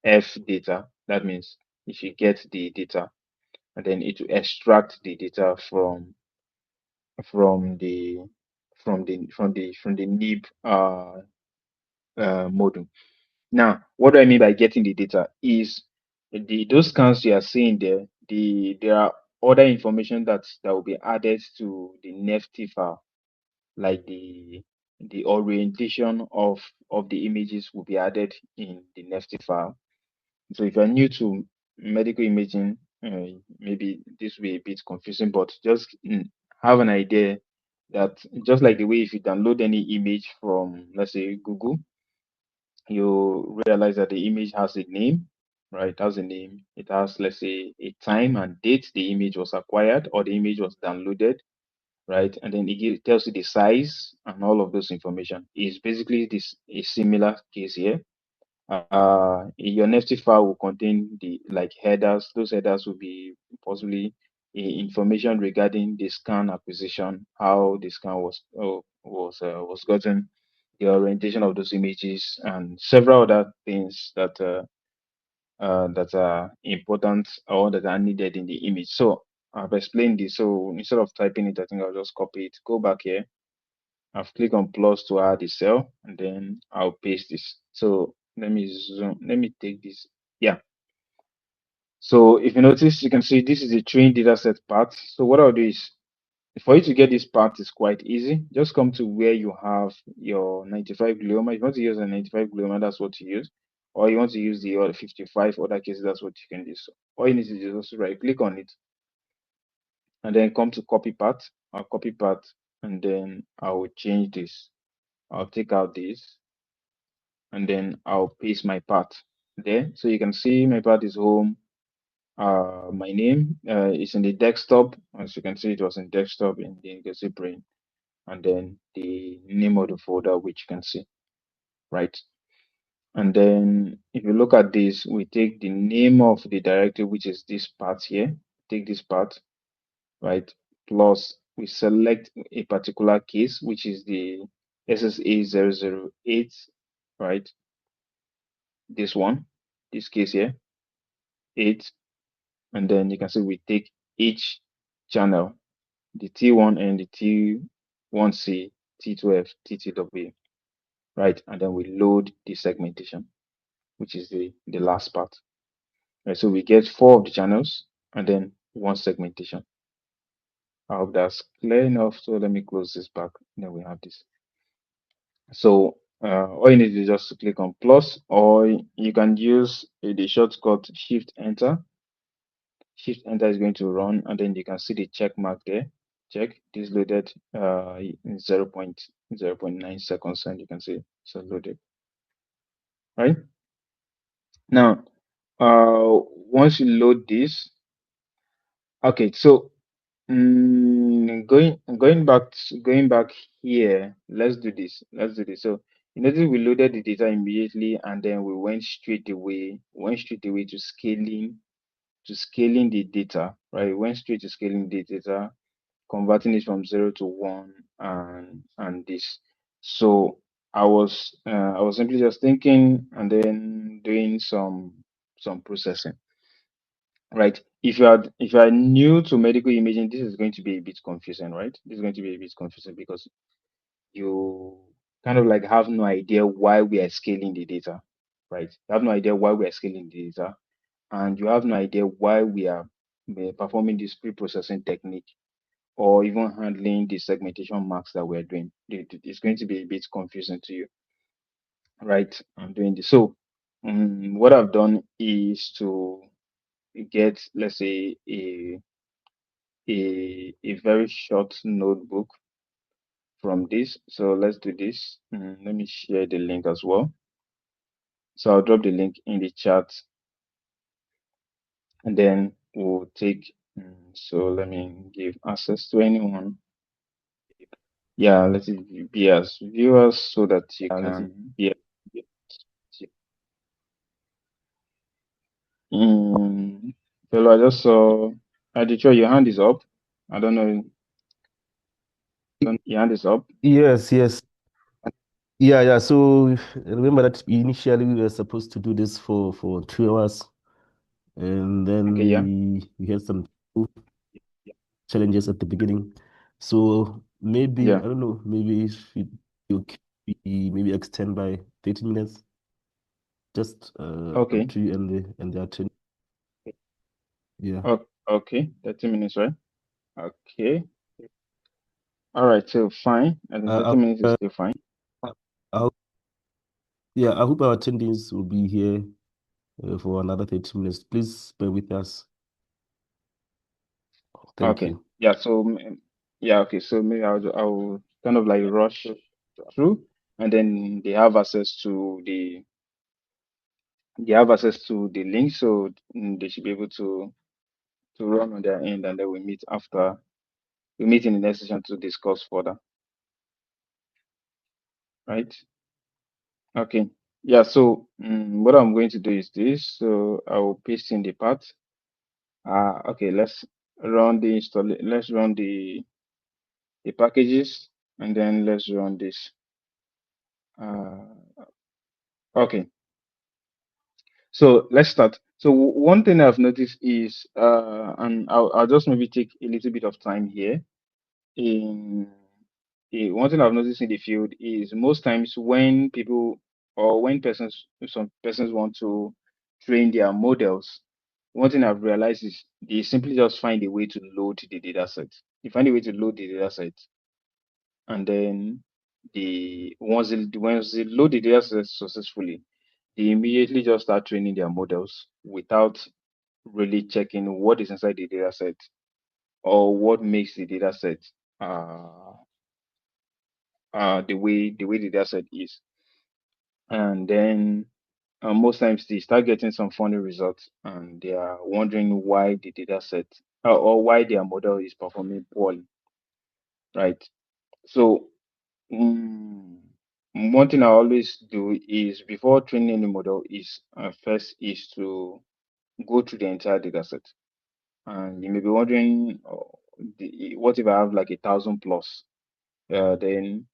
f data. That means if you get the data, and then it will extract the data from the from the nib module. Now, what do I mean by getting the data is those scans you are seeing there. There are other information that will be added to the nft file, like the orientation of the images will be added in the nft file. So if you're new to medical imaging, maybe this will be a bit confusing, but just have an idea that just like the way if you download any image from, let's say, Google, you realize that the image has a name, right? It has a name. It has, let's say, a time and date the image was acquired or the image was downloaded, right? And then it tells you the size and all of those information. Is basically this a similar case here. Your NFT file will contain the like headers. Those headers will be possibly information regarding the scan acquisition, how the scan was gotten, the orientation of those images, and several other things that are important or that are needed in the image. So I've explained this. So instead of typing it, I think I'll just copy it. Go back here. I've clicked on plus to add the cell, and then I'll paste this. So let me zoom. Let me take this. Yeah. So if you notice, you can see this is the train dataset part. So what I'll do is, for you to get this part is quite easy. Just come to where you have your 95 glioma. If you want to use a 95 glioma, that's what you use. Or you want to use the other 55 other cases, that's what you can do. So all you need to do is just right click on it and then come to copy part. I'll copy part, and then I will change this. I'll take out this, and then I'll paste my part there. So you can see my part is home. My name is in the desktop. As you can see, it was in desktop in the Legacy Brain, and then the name of the folder, which you can see, right? And then if you look at this, we take the name of the directory, which is this part here. Take this part, right? Plus we select a particular case, which is the SSA008, right? This one, this case here, 8. And then you can see we take each channel, the T1 and the T1C, T12, T2W, right? And then we load the segmentation, which is the last part. Right, so we get 4 of the channels and then 1 segmentation. I hope that's clear enough. So let me close this back. Then we have this. So all you need is just to click on plus, or you can use the shortcut Shift Enter. Shift Enter is going to run, and then you can see the check mark there. Check this loaded in 0.9 seconds, and you can see it's loaded. Right now, once you load this, okay. So going back here, let's do this. So you notice we loaded the data immediately, and then we went straight away to scaling the data, right? We went straight to scaling the data, converting it from 0 to 1, and this. So I was simply just thinking and then doing some processing. Right. If you are new to medical imaging, this is going to be a bit confusing, right? This is going to be a bit confusing because you kind of like have no idea why we are scaling the data, right? You have no idea why we are scaling the data, and you have no idea why we are performing this pre-processing technique or even handling the segmentation marks that we're doing. It's going to be a bit confusing to you, right? I'm doing this. So what I've done is to get, let's say, a very short notebook from this. So let's do this. Let me share the link as well. So I'll drop the link in the chat, and then we'll take. So let me give access to anyone. Yeah, let it be as viewers so that you can. Fellow, I just saw. Adichua, your hand is up. I don't know. Your hand is up. Yes, yes. Yeah. So remember that initially we were supposed to do this for 2 hours, and then Okay, yeah. we had some challenges at the beginning. So maybe Yeah. I don't know. Maybe if you maybe extend by 30 minutes, just up Okay. to you and the attorney. Yeah. Okay. 30 minutes, right? Okay. All right. So fine. I think 30 minutes is still fine. I hope, yeah, I hope our attendees will be here for another 30 minutes. Please bear with us. Thank Okay. you. Yeah. So yeah. Okay. So maybe I'll kind of like rush through, and then they have access to the link, so they should be able to run on their end, and then we meet after. We meet in the next session to discuss further. Right. Okay. Yeah. So what I'm going to do is this. So I will paste in the part. Okay. Let's run the install. Let's run the packages, and then let's run this. Okay, so let's start. So one thing I've noticed is, and I'll just maybe take a little bit of time here. In one thing I've noticed in the field is most times when people or when some persons want to train their models, one thing I've realized is they simply just find a way to load the data set. They find a way to load the data set, and then once they load the data set successfully, they immediately just start training their models without really checking what is inside the data set or what makes the data set uh, the way the data set is. And then most times they start getting some funny results, and they are wondering why the data set or why their model is performing poorly, right? So mm, one thing I always do is before training any model is first is to go through the entire data set. And you may be wondering, what if I have like 1,000 plus? Then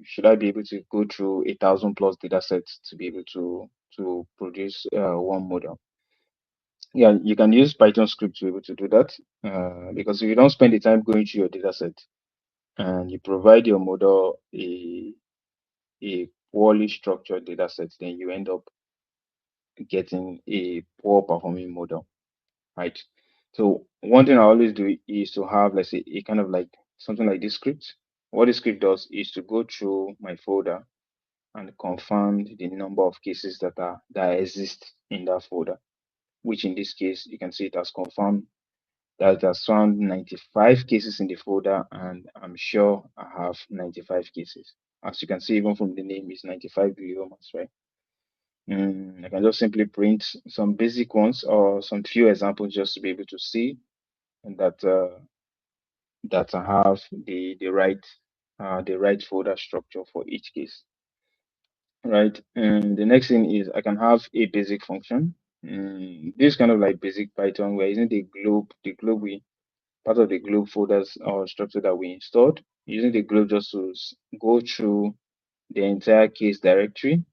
should I be able to go through 1,000 plus data sets to be able to produce one model? Yeah, you can use Python script to be able to do that. Because if you don't spend the time going through your data set and you provide your model a poorly structured data set, then you end up getting a poor performing model, right? So one thing I always do is to have, let's say, a kind of like something like this script. What this script does is to go through my folder and confirm the number of cases that exist in that folder, which in this case you can see it has confirmed that it has found 95 cases in the folder, and I'm sure I have 95 cases. As you can see, even from the name, is 95 gliomas, right? I can just simply print some basic ones or some few examples just to be able to see that that I have the right folder structure for each case, right? And the next thing is I can have a basic function. This kind of like basic Python. We're using the globe we part of the globe folders or structure that we installed. Using the globe just to go through the entire case directory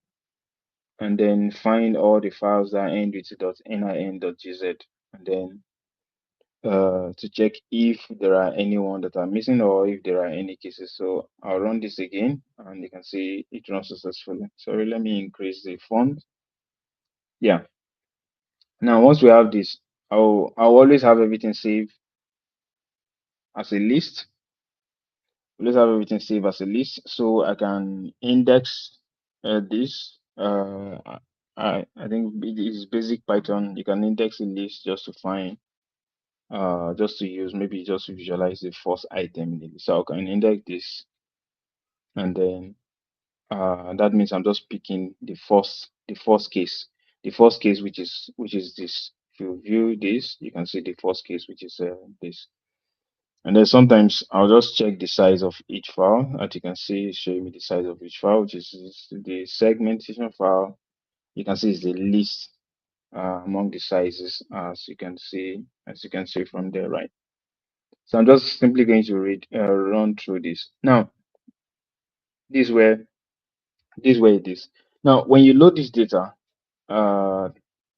and then find all the files that end with .nin.gz, and then to check if there are anyone that are missing or if there are any cases. So I'll run this again and you can see it runs successfully. Sorry, let me increase the font. Yeah. Now once we have this, I'll always have everything saved as a list. Let's have everything saved as a list so I can index this. I think it is basic Python. You can index a list just to find just to use, maybe just to visualize the first item in the list. So I can index this, and then that means I'm just picking the first case, which is this. If you view this, you can see the first case, which is this. And then sometimes I'll just check the size of each file. As you can see, it's showing me the size of each file, which is the segmentation file. You can see it's the least among the sizes, as you can see from there, right? So I'm just simply going to run through this. Now, this is where it is. Now, when you load this data, uh,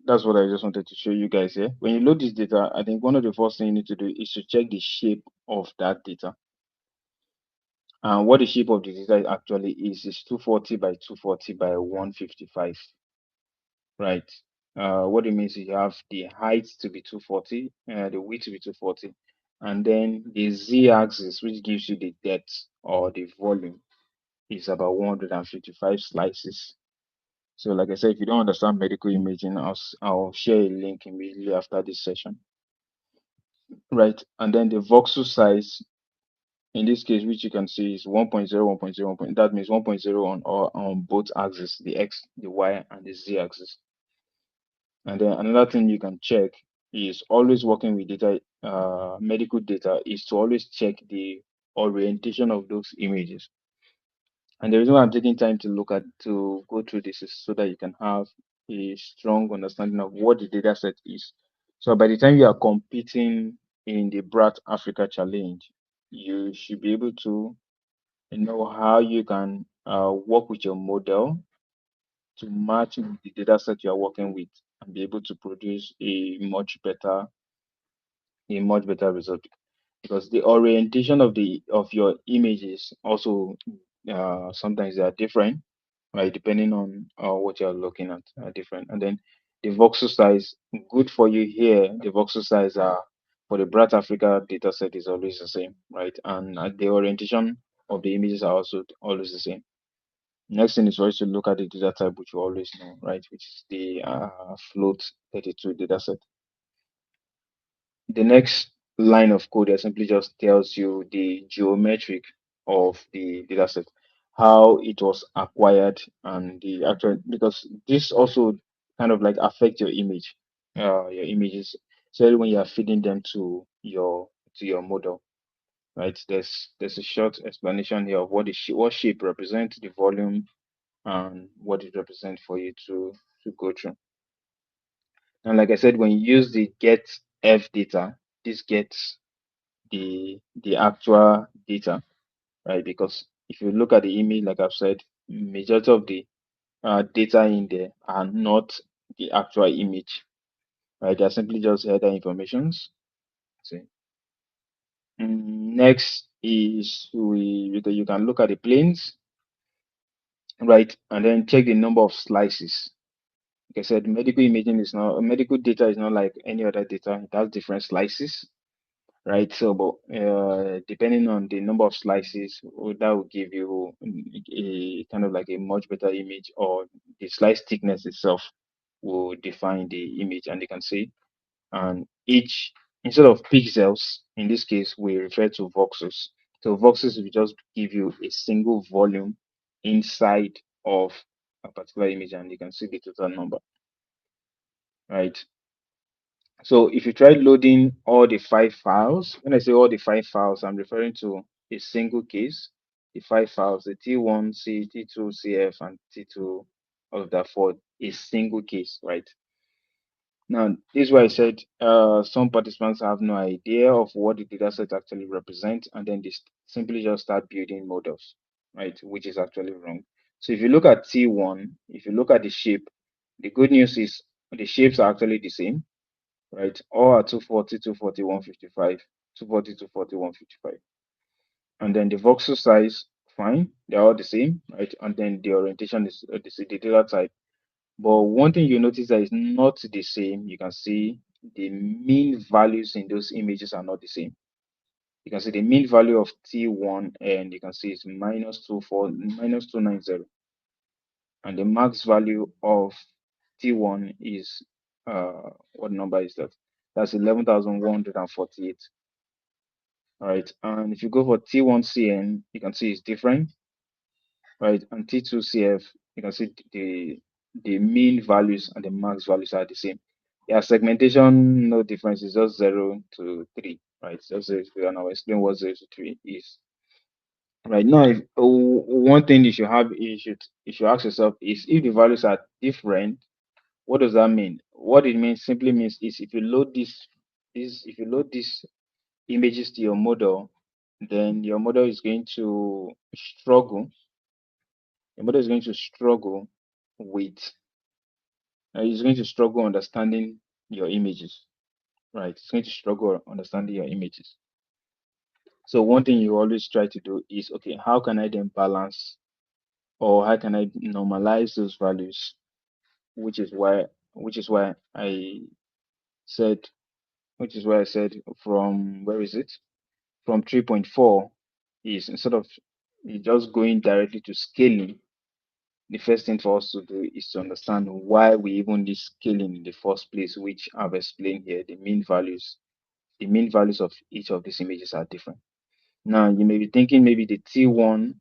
that's what I just wanted to show you guys here. When you load this data, I think one of the first things you need to do is to check the shape of that data. And what the shape of the data actually is 240 by 240 by 155, right? What it means is you have the height to be 240, the width to be 240, and then the z-axis, which gives you the depth or the volume, is about 155 slices. So, like I said, if you don't understand medical imaging, I'll share a link immediately after this session, right? And then the voxel size, in this case, which you can see is 1.0, 1.0, that means 1.0 on both axes, the X, the Y, and the Z axis. And then another thing you can check is always working with data, medical data, is to always check the orientation of those images. And the reason why I'm taking time to go through this is so that you can have a strong understanding of what the data set is. So by the time you are competing in the BraTS-Africa challenge, you should be able to know how you can work with your model to match with the data set you are working with and be able to produce a much better result, because the orientation of your images also sometimes they are different, right? Depending on what you're looking at, different. And then the voxel size, good for you here. The voxel size for the BraTS-Africa data set is always the same, right? And the orientation of the images are also always the same. Next thing is for us to look at the data type, which you always know, right? Which is the float 32 data set. The next line of code simply just tells you the geometric of the dataset, how it was acquired, and the actual, because this also kind of like affect your images, especially when you are feeding them to your model, right? There's a short explanation here of what shape represents the volume and what it represents for you to go through. And like I said, when you use the get f data, this gets the actual data, right? Because if you look at the image, like I've said, majority of the data in there are not the actual image, right? They're simply just header informations. See. Next is you can look at the planes, right? And then check the number of slices. Like I said, medical data is not like any other data. It has different slices, right? So, but depending on the number of slices, that will give you a kind of like a much better image, or the slice thickness itself will define the image, and you can see. And each, instead of pixels, in this case, we refer to voxels. So voxels will just give you a single volume inside of a particular image, and you can see the total number, right? So if you try loading all the 5 files, when I say all the 5 files, I'm referring to a single case, the 5 files, the T1C, T2CF, and T2, all of that for a single case, right? Now, this is why I said some participants have no idea of what the dataset actually represents, and then they simply just start building models, right? Which is actually wrong. So if you look at T1, if you look at the shape, the good news is the shapes are actually the same, right? All are 240, 240, 155, 240, 240, 155. And then the voxel size, fine, they're all the same, right? And then the orientation is the data type. But one thing you notice that is not the same, you can see the mean values in those images are not the same. You can see the mean value of T1, and you can see it's minus 290. And the max value of T1 is, what number is that? That's 11,148. All right. And if you go for T1CN, you can see it's different, right? And T2CF, you can see the mean values and the max values are the same. Yeah, segmentation, no difference. It's just 0 to 3, right? Just 0 to 3, and I'll explain what 0 to 3 is. Right now, one thing you should ask yourself is, if the values are different, what does that mean? What it means simply means is, if you load these images to your model, then your model is going to struggle. Your model is going to struggle with, it's going to struggle understanding your images, right? It's going to struggle understanding your images. So one thing you always try to do is, okay, how can I then balance, or how can I normalize those values? Which is why, which is why I said, from, where is it? From 3.4 is, instead of just going directly to scaling, the first thing for us to do is to understand why we even need scaling in the first place, which I've explained here. The mean values of each of these images are different. Now, you may be thinking maybe the T1,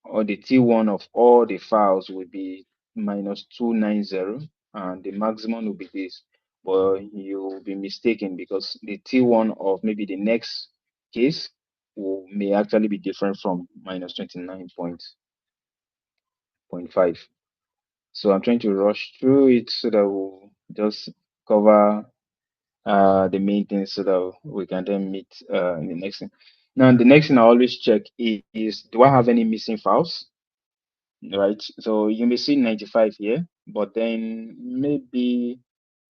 or the T1 of all the files will be minus 290, and the maximum will be this. But you'll be mistaken, because the T1 of maybe the next case may actually be different from minus 29.5. So I'm trying to rush through it so that we'll just cover the main things, so that we can then meet in the next thing. Now, the next thing I always check is, do I have any missing files? Right. So you may see 95 here, but then maybe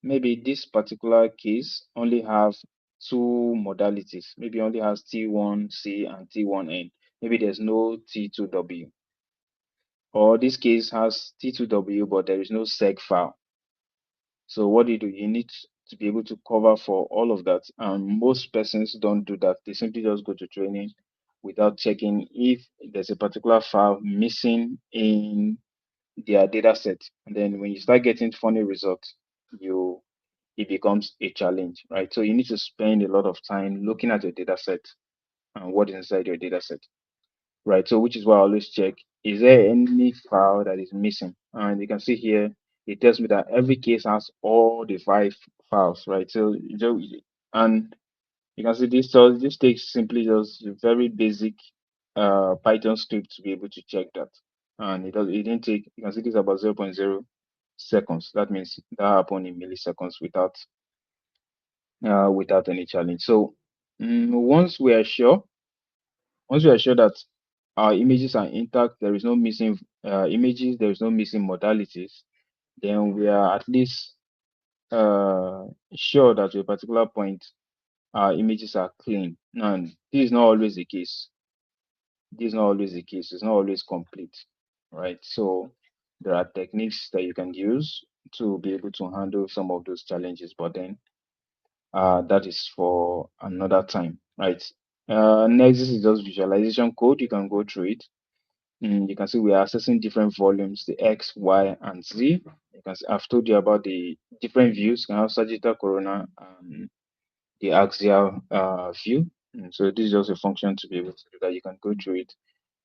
this particular case only have two modalities. Maybe only has T1C and T1N. Maybe there's no T2W. Or this case has T2W, but there is no seg file. So what do? You need to be able to cover for all of that. And most persons don't do that. They simply just go to training without checking if there's a particular file missing in their data set. And then when you start getting funny results, it becomes a challenge, right? So you need to spend a lot of time looking at your data set and what is inside your data set, right? So which is why I always check, is there any file that is missing? And you can see here, it tells me that every case has all the 5 files, right? And You can see this takes simply just a very basic Python script to be able to check that. And it didn't take, you can see this is about 0.0 seconds. That means that happened in milliseconds without any challenge. So once we are sure that our images are intact, there is no missing images, there is no missing modalities, then we are at least sure that to a particular point our images are clean. And this is not always the case. This is not always the case. It's not always complete, right? So there are techniques that you can use to be able to handle some of those challenges, but then that is for another time, right? Next, this is just visualization code. You can go through it. You can see we are accessing different volumes, the X, Y, and Z. You can see, I've told you about the different views. You can have sagittal, corona, and the axial view. So this is just a function to be able to do that. You can go through it.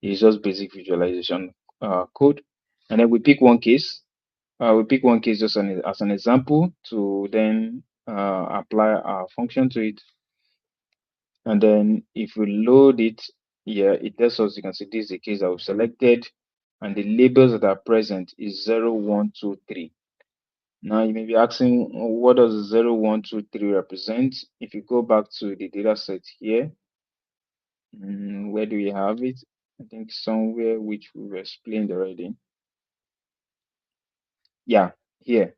It's just basic visualization code. And then we pick one case. We pick one case just as an example to then apply our function to it. And then if we load it here, it tells us, you can see this is the case that we've selected, and the labels that are present is 0, 1, 2, 3. Now you may be asking, what does 0, 1, 2, 3 represent? If you go back to the data set here, where do we have it? I think somewhere which we've explained already. Yeah, here.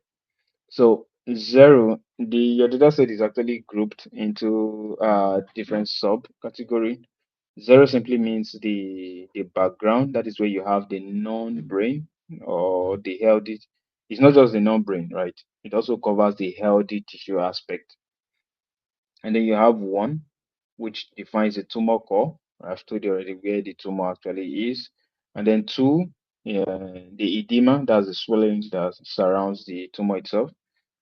So your data set is actually grouped into different subcategory. 0 simply means the background. That is where you have the non-brain or the healthy. It's not just the non-brain, right? It also covers the healthy tissue aspect. And then you have 1, which defines the tumor core. I've told you already where the tumor actually is. And then 2, the edema, that's the swelling that surrounds the tumor itself.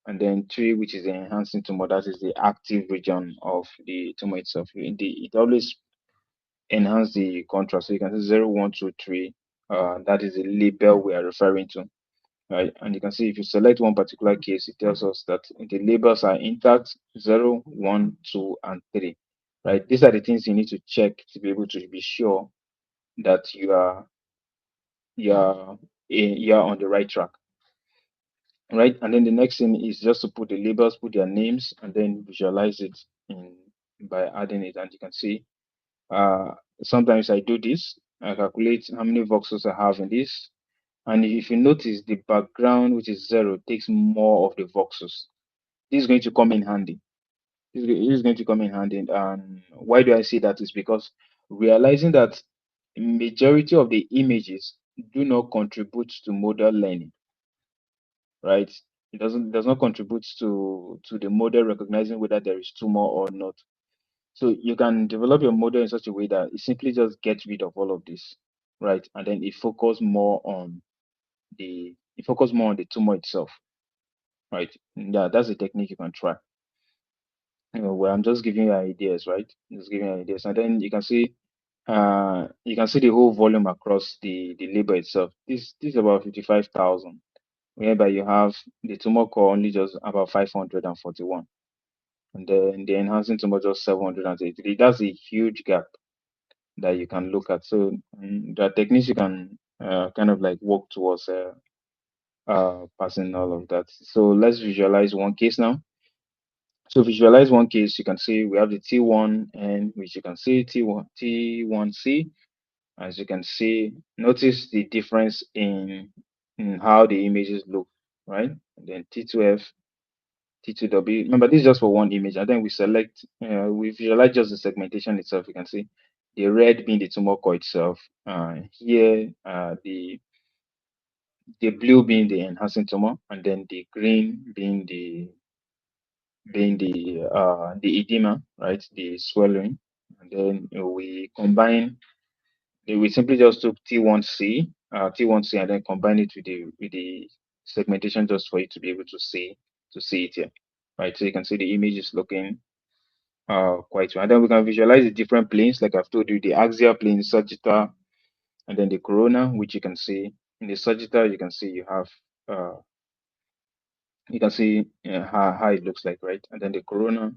And then 3, which is the enhancing tumor, that is the active region of the tumor itself. It always enhance the contrast. So you can see 0, 1, 2, 3. That is the label we are referring to. Right? And you can see if you select one particular case, it tells us that the labels are intact, 0, 1, 2, and 3. Right? These are the things you need to check to be able to be sure that you are on the right track. Right? And then the next thing is just to put the labels, put their names, and then visualize it by adding it. And you can see sometimes I do this. I calculate how many voxels I have in this. And if you notice, the background, which is 0, takes more of the voxels. This is going to come in handy. This is going to come in handy. And why do I say that? Is because realizing that majority of the images do not contribute to model learning, right? It does not contribute to the model recognizing whether there is tumor or not. So you can develop your model in such a way that it simply just gets rid of all of this, right? And then it focus more on the tumor itself, right? Yeah, that's a technique you can try. Where I'm just giving you ideas, right? Just giving you ideas, and then you can see the whole volume across the label itself. This is about 55,000, whereby you have the tumor core only just about 541, and then the enhancing tumor just 733. That's a huge gap that you can look at. So there are techniques you can kind of like work towards passing all of that. So let's visualize one case now. So visualize one case, you can see we have the T1 and which you can see T1C. As you can see, notice the difference in how the images look, right? And then T2F, T2W. Remember, this is just for one image, and then we visualize just the segmentation itself. You can see the red being the tumor core itself. Here, the blue being the enhancing tumor, and then the green being the edema, right? The swelling, and then we simply just took T1C, and then combine it with the segmentation just for you to be able to see it here, right? So you can see the image is looking quite well. And then we can visualize the different planes, like I've told you, the axial plane, sagittal, and then the corona, which you can see in the sagittal. You can see how it looks like, right? And then the corona,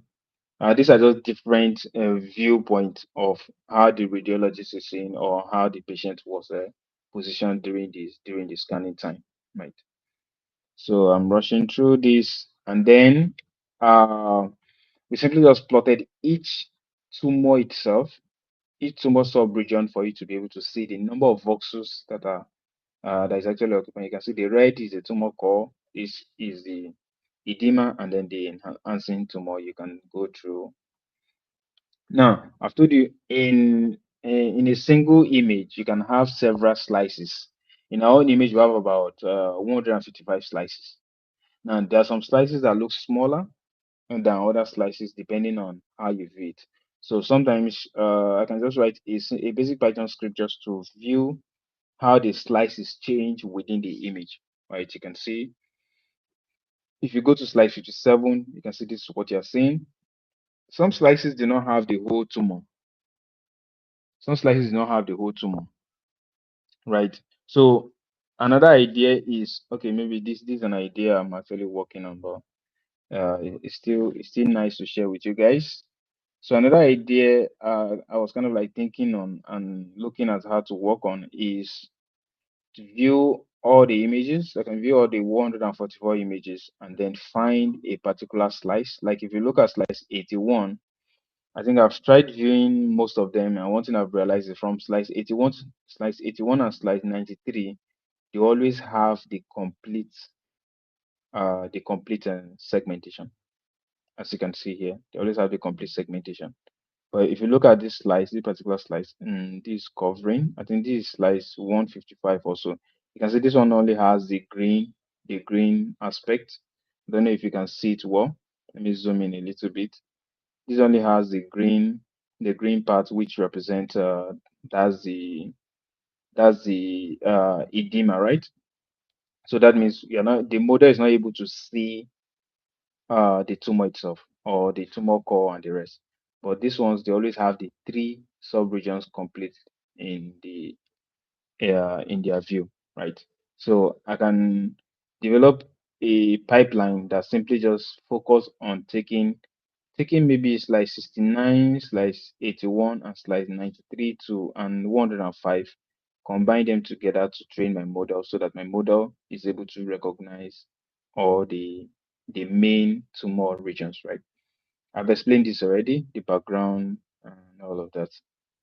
These are just different viewpoints of how the radiologist is seeing or how the patient was positioned during the scanning time, right? So I'm rushing through this, and then we simply just plotted each tumor itself, each tumor sub-region for you to be able to see the number of voxels that is actually occupying. You can see the red is the tumor core, is the edema, and then the enhancing tumor. You can go through. Now, I've told you in a single image, you can have several slices. In our own image, we have about 155 slices. Now, there are some slices that look smaller than other slices depending on how you view it. So sometimes I can just write a basic Python script just to view how the slices change within the image, right? You can see if you go to slide 57, you can see this is what you're seeing. Some slices do not have the whole tumor. Some slices do not have the whole tumor, right? So another idea is, okay, maybe this is an idea I'm actually working on, but it's still nice to share with you guys. So another idea I was kind of like thinking on and looking at how to work on is to view all the images. I can view all the 144 images and then find a particular slice. Like if you look at slice 81, I think I've tried viewing most of them, and one thing I've realized is from slice 81 and slice 93, they always have the complete segmentation. As you can see here, they always have the complete segmentation. But if you look at this slice, this particular slice, this covering, I think this is slice 155 also. You can see this one only has the green aspect. I don't know if you can see it well. Let me zoom in a little bit. This only has the green part, which represent that's the edema, right? So that means the model is not able to see the tumor itself or the tumor core and the rest. But these ones, they always have the three subregions complete in in their view, right? So I can develop a pipeline that simply just focus on taking maybe slide 69, slide 81, and slide 93 to and 105, combine them together to train my model so that my model is able to recognize all the main tumor regions, right? I've explained this already, the background and all of that.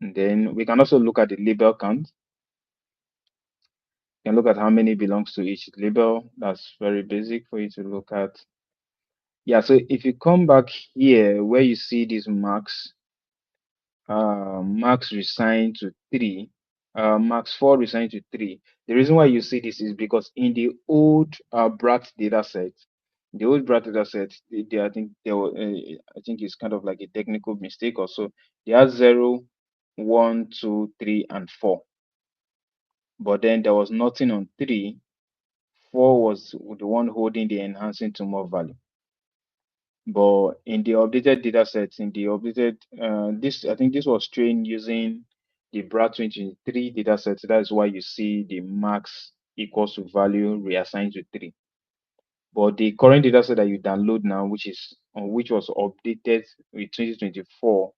And then we can also look at the label count. You can look at how many belongs to each label. That's very basic for you to look at. Yeah, so if you come back here where you see these marks, marks resigned to 3, marks 4 resigned to 3. The reason why you see this is because in the old BRAT dataset, I think I think it's kind of like a technical mistake or so. They had 0, 1, 2, 3, and 4. But then there was nothing on 3. 4 was the one holding the enhancing tumor value. But in the updated data sets, in the updated, I think this was trained using the BRAT-23 data set. That's why you see the max equals to value reassigned to 3. But the current data set that you download now, which was updated with 2024,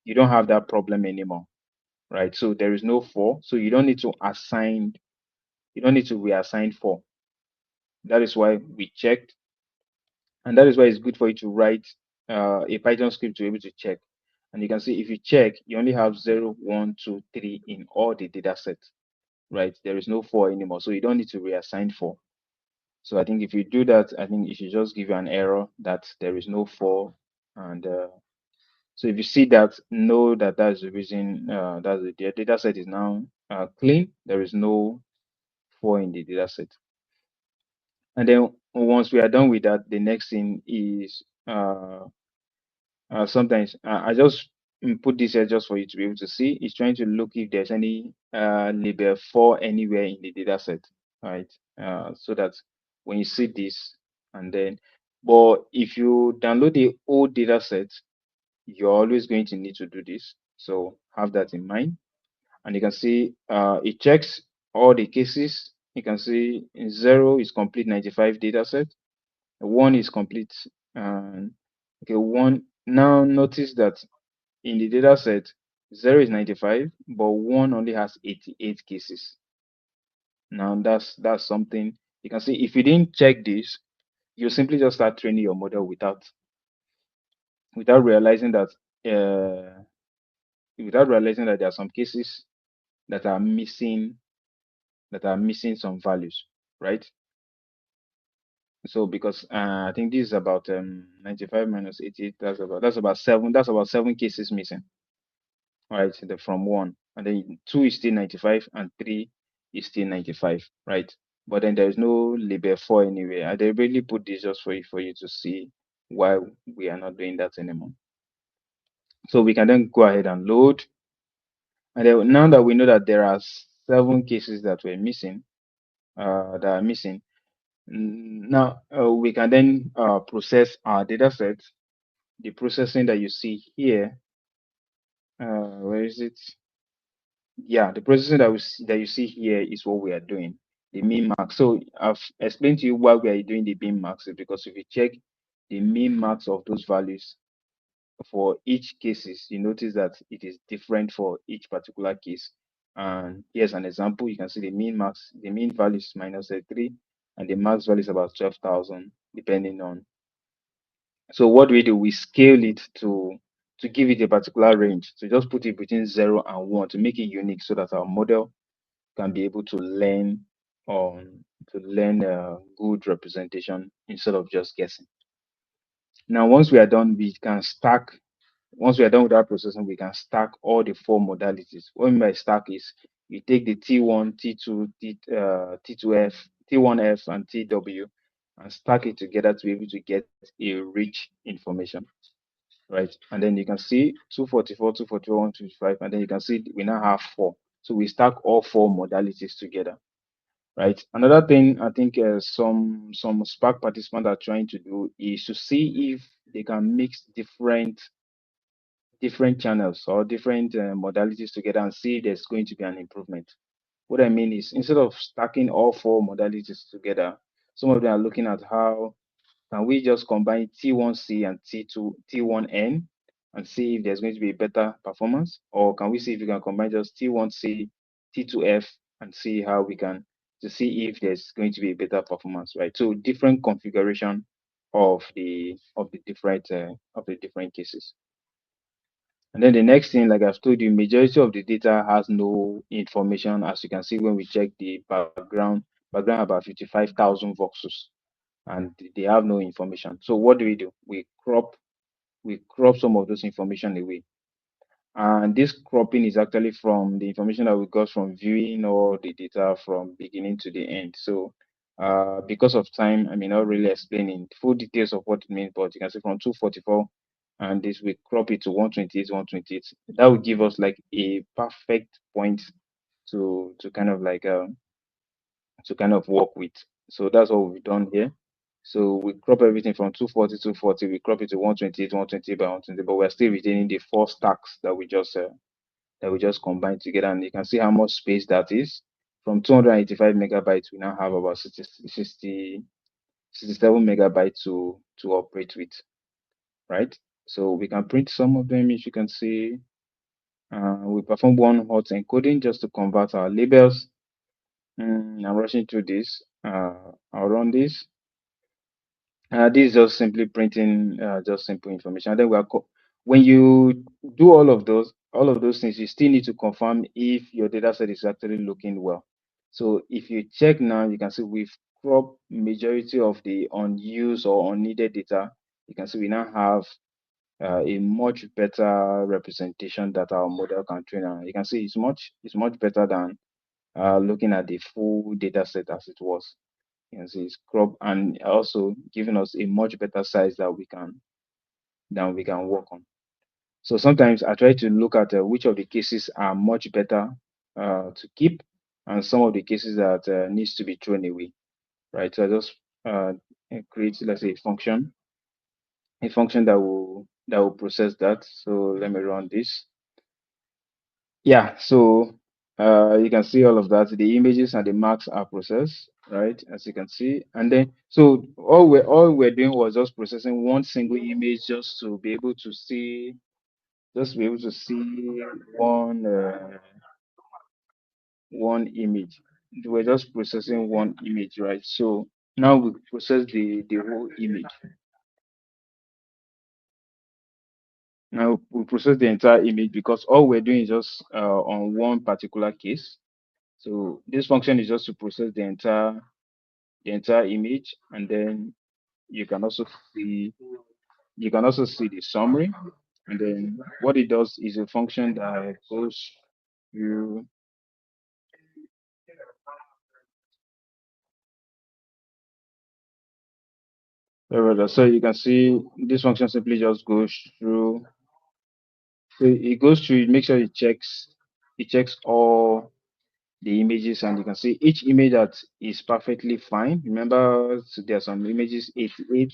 you don't have that problem anymore, right? So there is no 4. So you don't need to reassign 4. That is why we checked. And that is why it's good for you to write a Python script to be able to check. And you can see if you check, you only have 0, 1, 2, 3 in all the data sets, right? There is no 4 anymore. So you don't need to reassign 4. So I think if you do that, I think it should just give you an error that there is no 4. And so if you see that, know that that's the reason that the data set is now clean. There is no 4 in the data set. And then once we are done with that, the next thing is sometimes I just put this here just for you to be able to see. It's trying to look if there's any label 4 anywhere in the data set, right? So that when you see this, and then, but if you download the old data set, you're always going to need to do this. So have that in mind. And you can see it checks all the cases. You can see 0 is complete 95 data set. 1 is complete. Okay, 1 Now notice that in the data set, 0 is 95, but 1 only has 88 cases. Now that's something you can see. If you didn't check this, you simply just start training your model without realizing that there are some cases that are missing some values, right? So because I think this is about 95 minus 88, that's about seven cases missing, right? From 1, and then 2 is still 95, and 3 is still 95, right? But then there is no label 4 anywhere. I deliberately put this just for you to see why we are not doing that anymore. So we can then go ahead and load. And then now that we know that there are 7 cases that were missing, now we can then process our data set. The processing that you see here, where is it? Yeah, the processing that you see here is what we are doing, the min max. So I've explained to you why we are doing the min max, because if you check the min max of those values for each cases, you notice that it is different for each particular case. And here's an example. You can see the mean value is minus 3, and the max value is about 12,000, depending on. So what we do, we scale it to give it a particular range. So just put it between 0 and 1 to make it unique, so that our model can be able to learn good representation instead of just guessing. Now, once we are done, once we are done with that processing, we can stack all the 4 modalities. What I mean by stack is you take the T1, T2, T2F, T1F, and TW, and stack it together to be able to get a rich information, right? And then you can see 244, 241, 125, and then you can see we now have 4. So we stack all 4 modalities together, right? Another thing I think some Spark participants are trying to do is to see if they can mix different channels or different modalities together and see if there's going to be an improvement. What I mean is, instead of stacking all 4 modalities together, some of them are looking at how can we just combine T1C and T1N and see if there's going to be a better performance, or can we see if we can combine just T1C, T2F, and see how we can to see if there's going to be a better performance, right? So different configuration of the different cases. And then the next thing, like I've told you, majority of the data has no information. As you can see, when we check the background about 55,000 voxels, and they have no information. So what do? We crop some of those information away. And this cropping is actually from the information that we got from viewing all the data from beginning to the end. So because of time, I may not really explain in full details of what it means, but you can see from 244, and this we crop it to 128, 128. That would give us like a perfect point to kind of like work with. So that's what we've done here. So we crop everything from 240, 240, we crop it to 128, 120 by 120, but we're still retaining the 4 stacks that we just combined together. And you can see how much space that is. From 285 megabytes, we now have about 67 megabytes to operate with, right? So we can print some of them. If you can see, we perform one hot encoding just to convert our labels. I'm rushing through this. I'll run this. This is just simply printing just simple information. And then when you do all of those things, you still need to confirm if your data set is actually looking well. So if you check now, you can see we've cropped majority of the unused or unneeded data. You can see we now have a much better representation that our model can train on. You can see it's much better than looking at the full data set as it was. You can see it's crop and also giving us a much better size that we can work on. So sometimes I try to look at which of the cases are much better to keep, and some of the cases that needs to be thrown away, right? So I just create, let's say, a function that will process that. So let me run this. Yeah, so you can see all of that. The images and the marks are processed, right? As you can see, and then so all we're doing was just processing one single image just to be able to see one image. We're just processing one image, right? So now we process the whole image. Now we process the entire image because all we're doing is just on one particular case. So this function is just to process the entire image, and then you can also see the summary. And then what it does is a function that goes through. So you can see this function simply just goes through. So it goes through, it makes sure it checks all the images, and you can see each image that is perfectly fine. Remember, so there are some images 88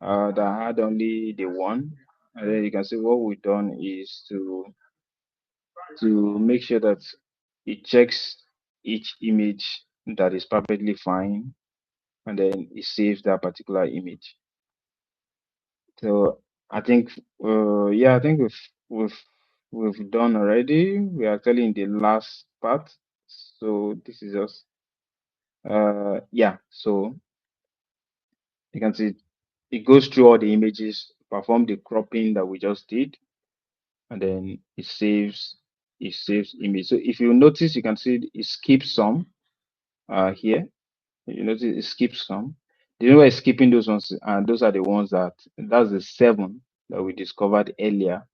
that had only the one, and then you can see what we've done is to make sure that it checks each image that is perfectly fine, and then it saves that particular image. So I think, yeah, I think we've done already. We're actually in the last part. So this is just, yeah. So you can see it goes through all the images, perform the cropping that we just did, and then it saves image. So if you notice, you can see it skips some here. You notice it skips some. The reason why it's skipping those ones, and those are the ones that's the 7 that we discovered earlier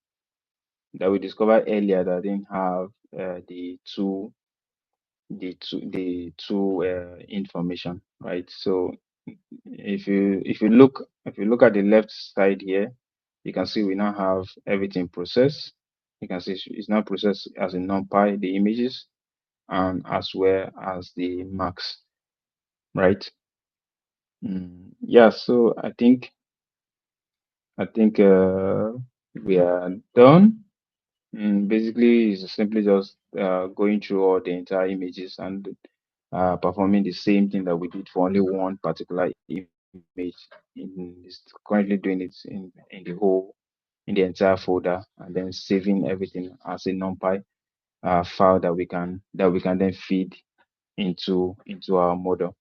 that didn't have the two information, right? So if you look at the left side here, you can see we now have everything processed. You can see it's now processed as a numpy, the images, and as well as the marks, right? Yeah, so I think we are done. Basically, it's simply just going through all the entire images and performing the same thing that we did for only one particular image. It's currently doing it in the entire folder, and then saving everything as a numpy file that we can then feed into our model.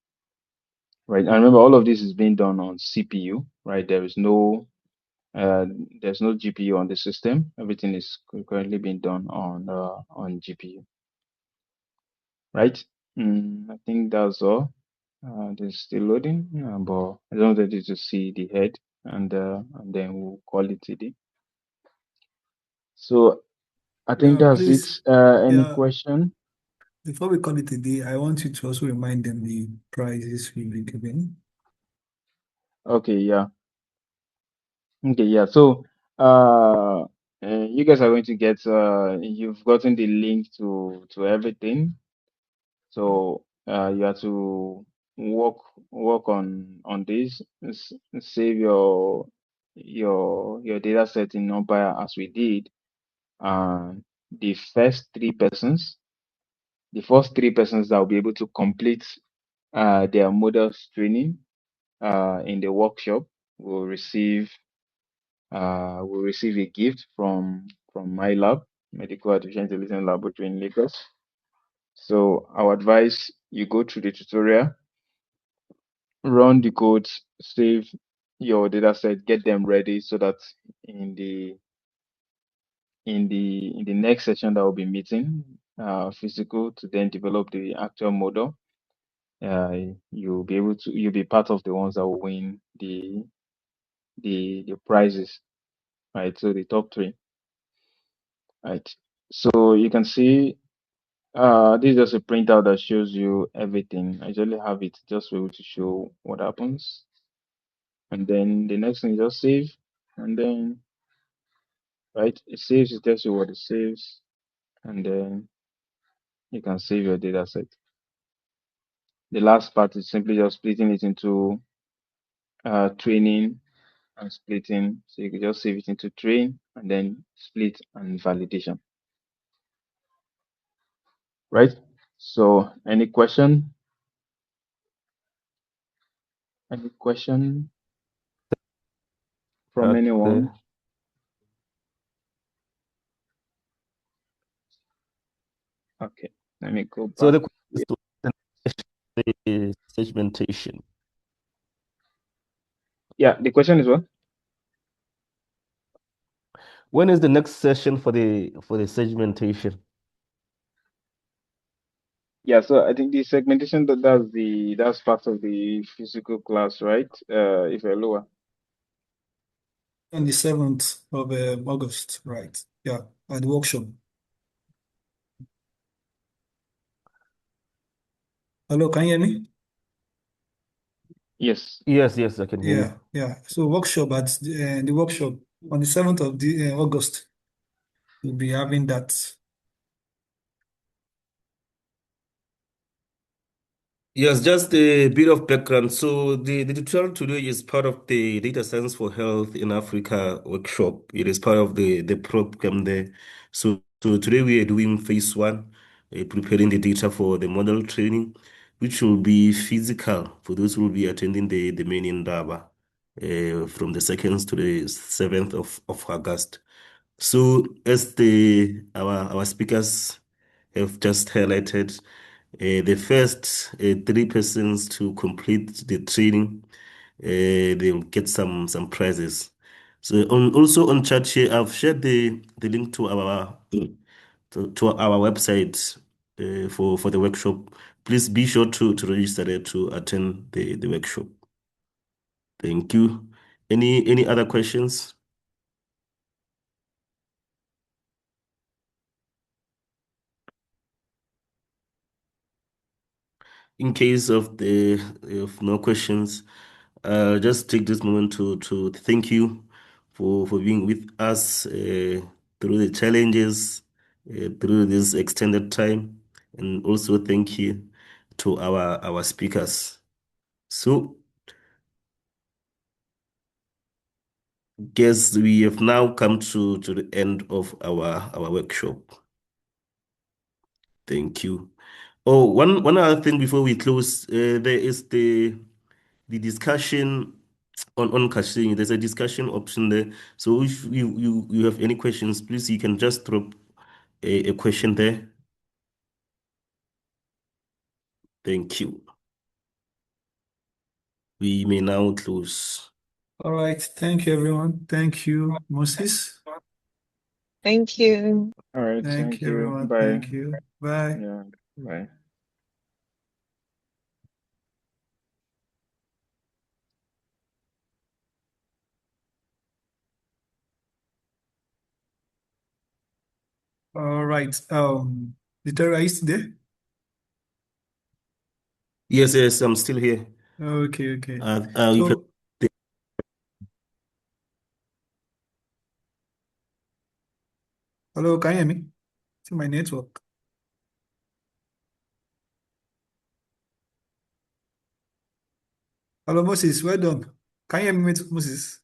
Right. And remember, all of this is being done on CPU, right? Uh, there's no GPU on the system. Everything is currently being done on GPU, right? I think that's all. It's still loading, but I don't want you to see the head, and then we'll call it a day. So I think Yeah, that's it. please. Any Yeah, question? before we call it a day, I want you to also remind them the prizes we'll be giving. Okay, yeah. Okay, yeah. So you guys are going to get you've gotten the link to everything. So you have to work work on this. Save your data set in NumPy as we did. And the first three persons that will be able to complete their models training in the workshop will receive a gift from my lab, Medical Artificial Intelligence Laboratory in Lagos. So I would advise you go through the tutorial, run the codes, save your data set, get them ready so that in the next session that we'll be meeting, physical, to then develop the actual model, you'll be part of the ones that will win the prizes, right? So the top 3, right? So you can see this is just a printout that shows you everything. I usually have it just for you to show what happens. And then the next thing is just save. And then, right, it saves, it tells you what it saves. And then you can save your data set. The last part is simply just splitting it into training and splitting. So you can just save it into train and then split and validation. Right? So any question? Any question from anyone? Okay, let me go So back. the question is the segmentation. Yeah, the question is what? When is the next session for the segmentation? Yeah, so I think the segmentation that's part of the physical class, right? If you're lower. On the 7th of August, right? Yeah, at the workshop. Hello, can you hear me? Yes. Yes, I can hear you. Yeah. So workshop at the workshop on the 7th of August, we'll be having that. Yes, just a bit of background. So the tutorial today is part of the Data Science for Health in Africa workshop. It is part of the program there. So today we are doing phase one, preparing the data for the model training, which will be physical for those who will be attending the main Indaba from the 2nd to the 7th of August. So as our speakers have just highlighted, the first three persons to complete the training, they will get some prizes. So also on chat here, I've shared the link to our website for the workshop. Please be sure to register there to attend the workshop. Thank you. Any other questions? In case of no questions, just take this moment to thank you for being with us through the challenges, through this extended time, and also thank you to our speakers. So, guess we have now come to the end of our workshop. Thank you. Oh, one other thing before we close, there is the discussion on caching. There's a discussion option there. So if you have any questions, please you can just drop a question there. Thank you. We may now close. All right. Thank you, everyone. Thank you, Moses. Thank you. All right, Thank thank you, you. everyone. Bye. Thank you. Bye. Yeah, bye. All right. The terrorist there? Yes, I'm still here. Okay. You can, So, hello, can you hear me? See my network. Hello, Moses. Well done. Can you hear me, Moses?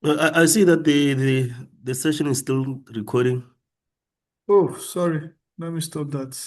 I see that the session is still recording. Oh, sorry. Let me stop that.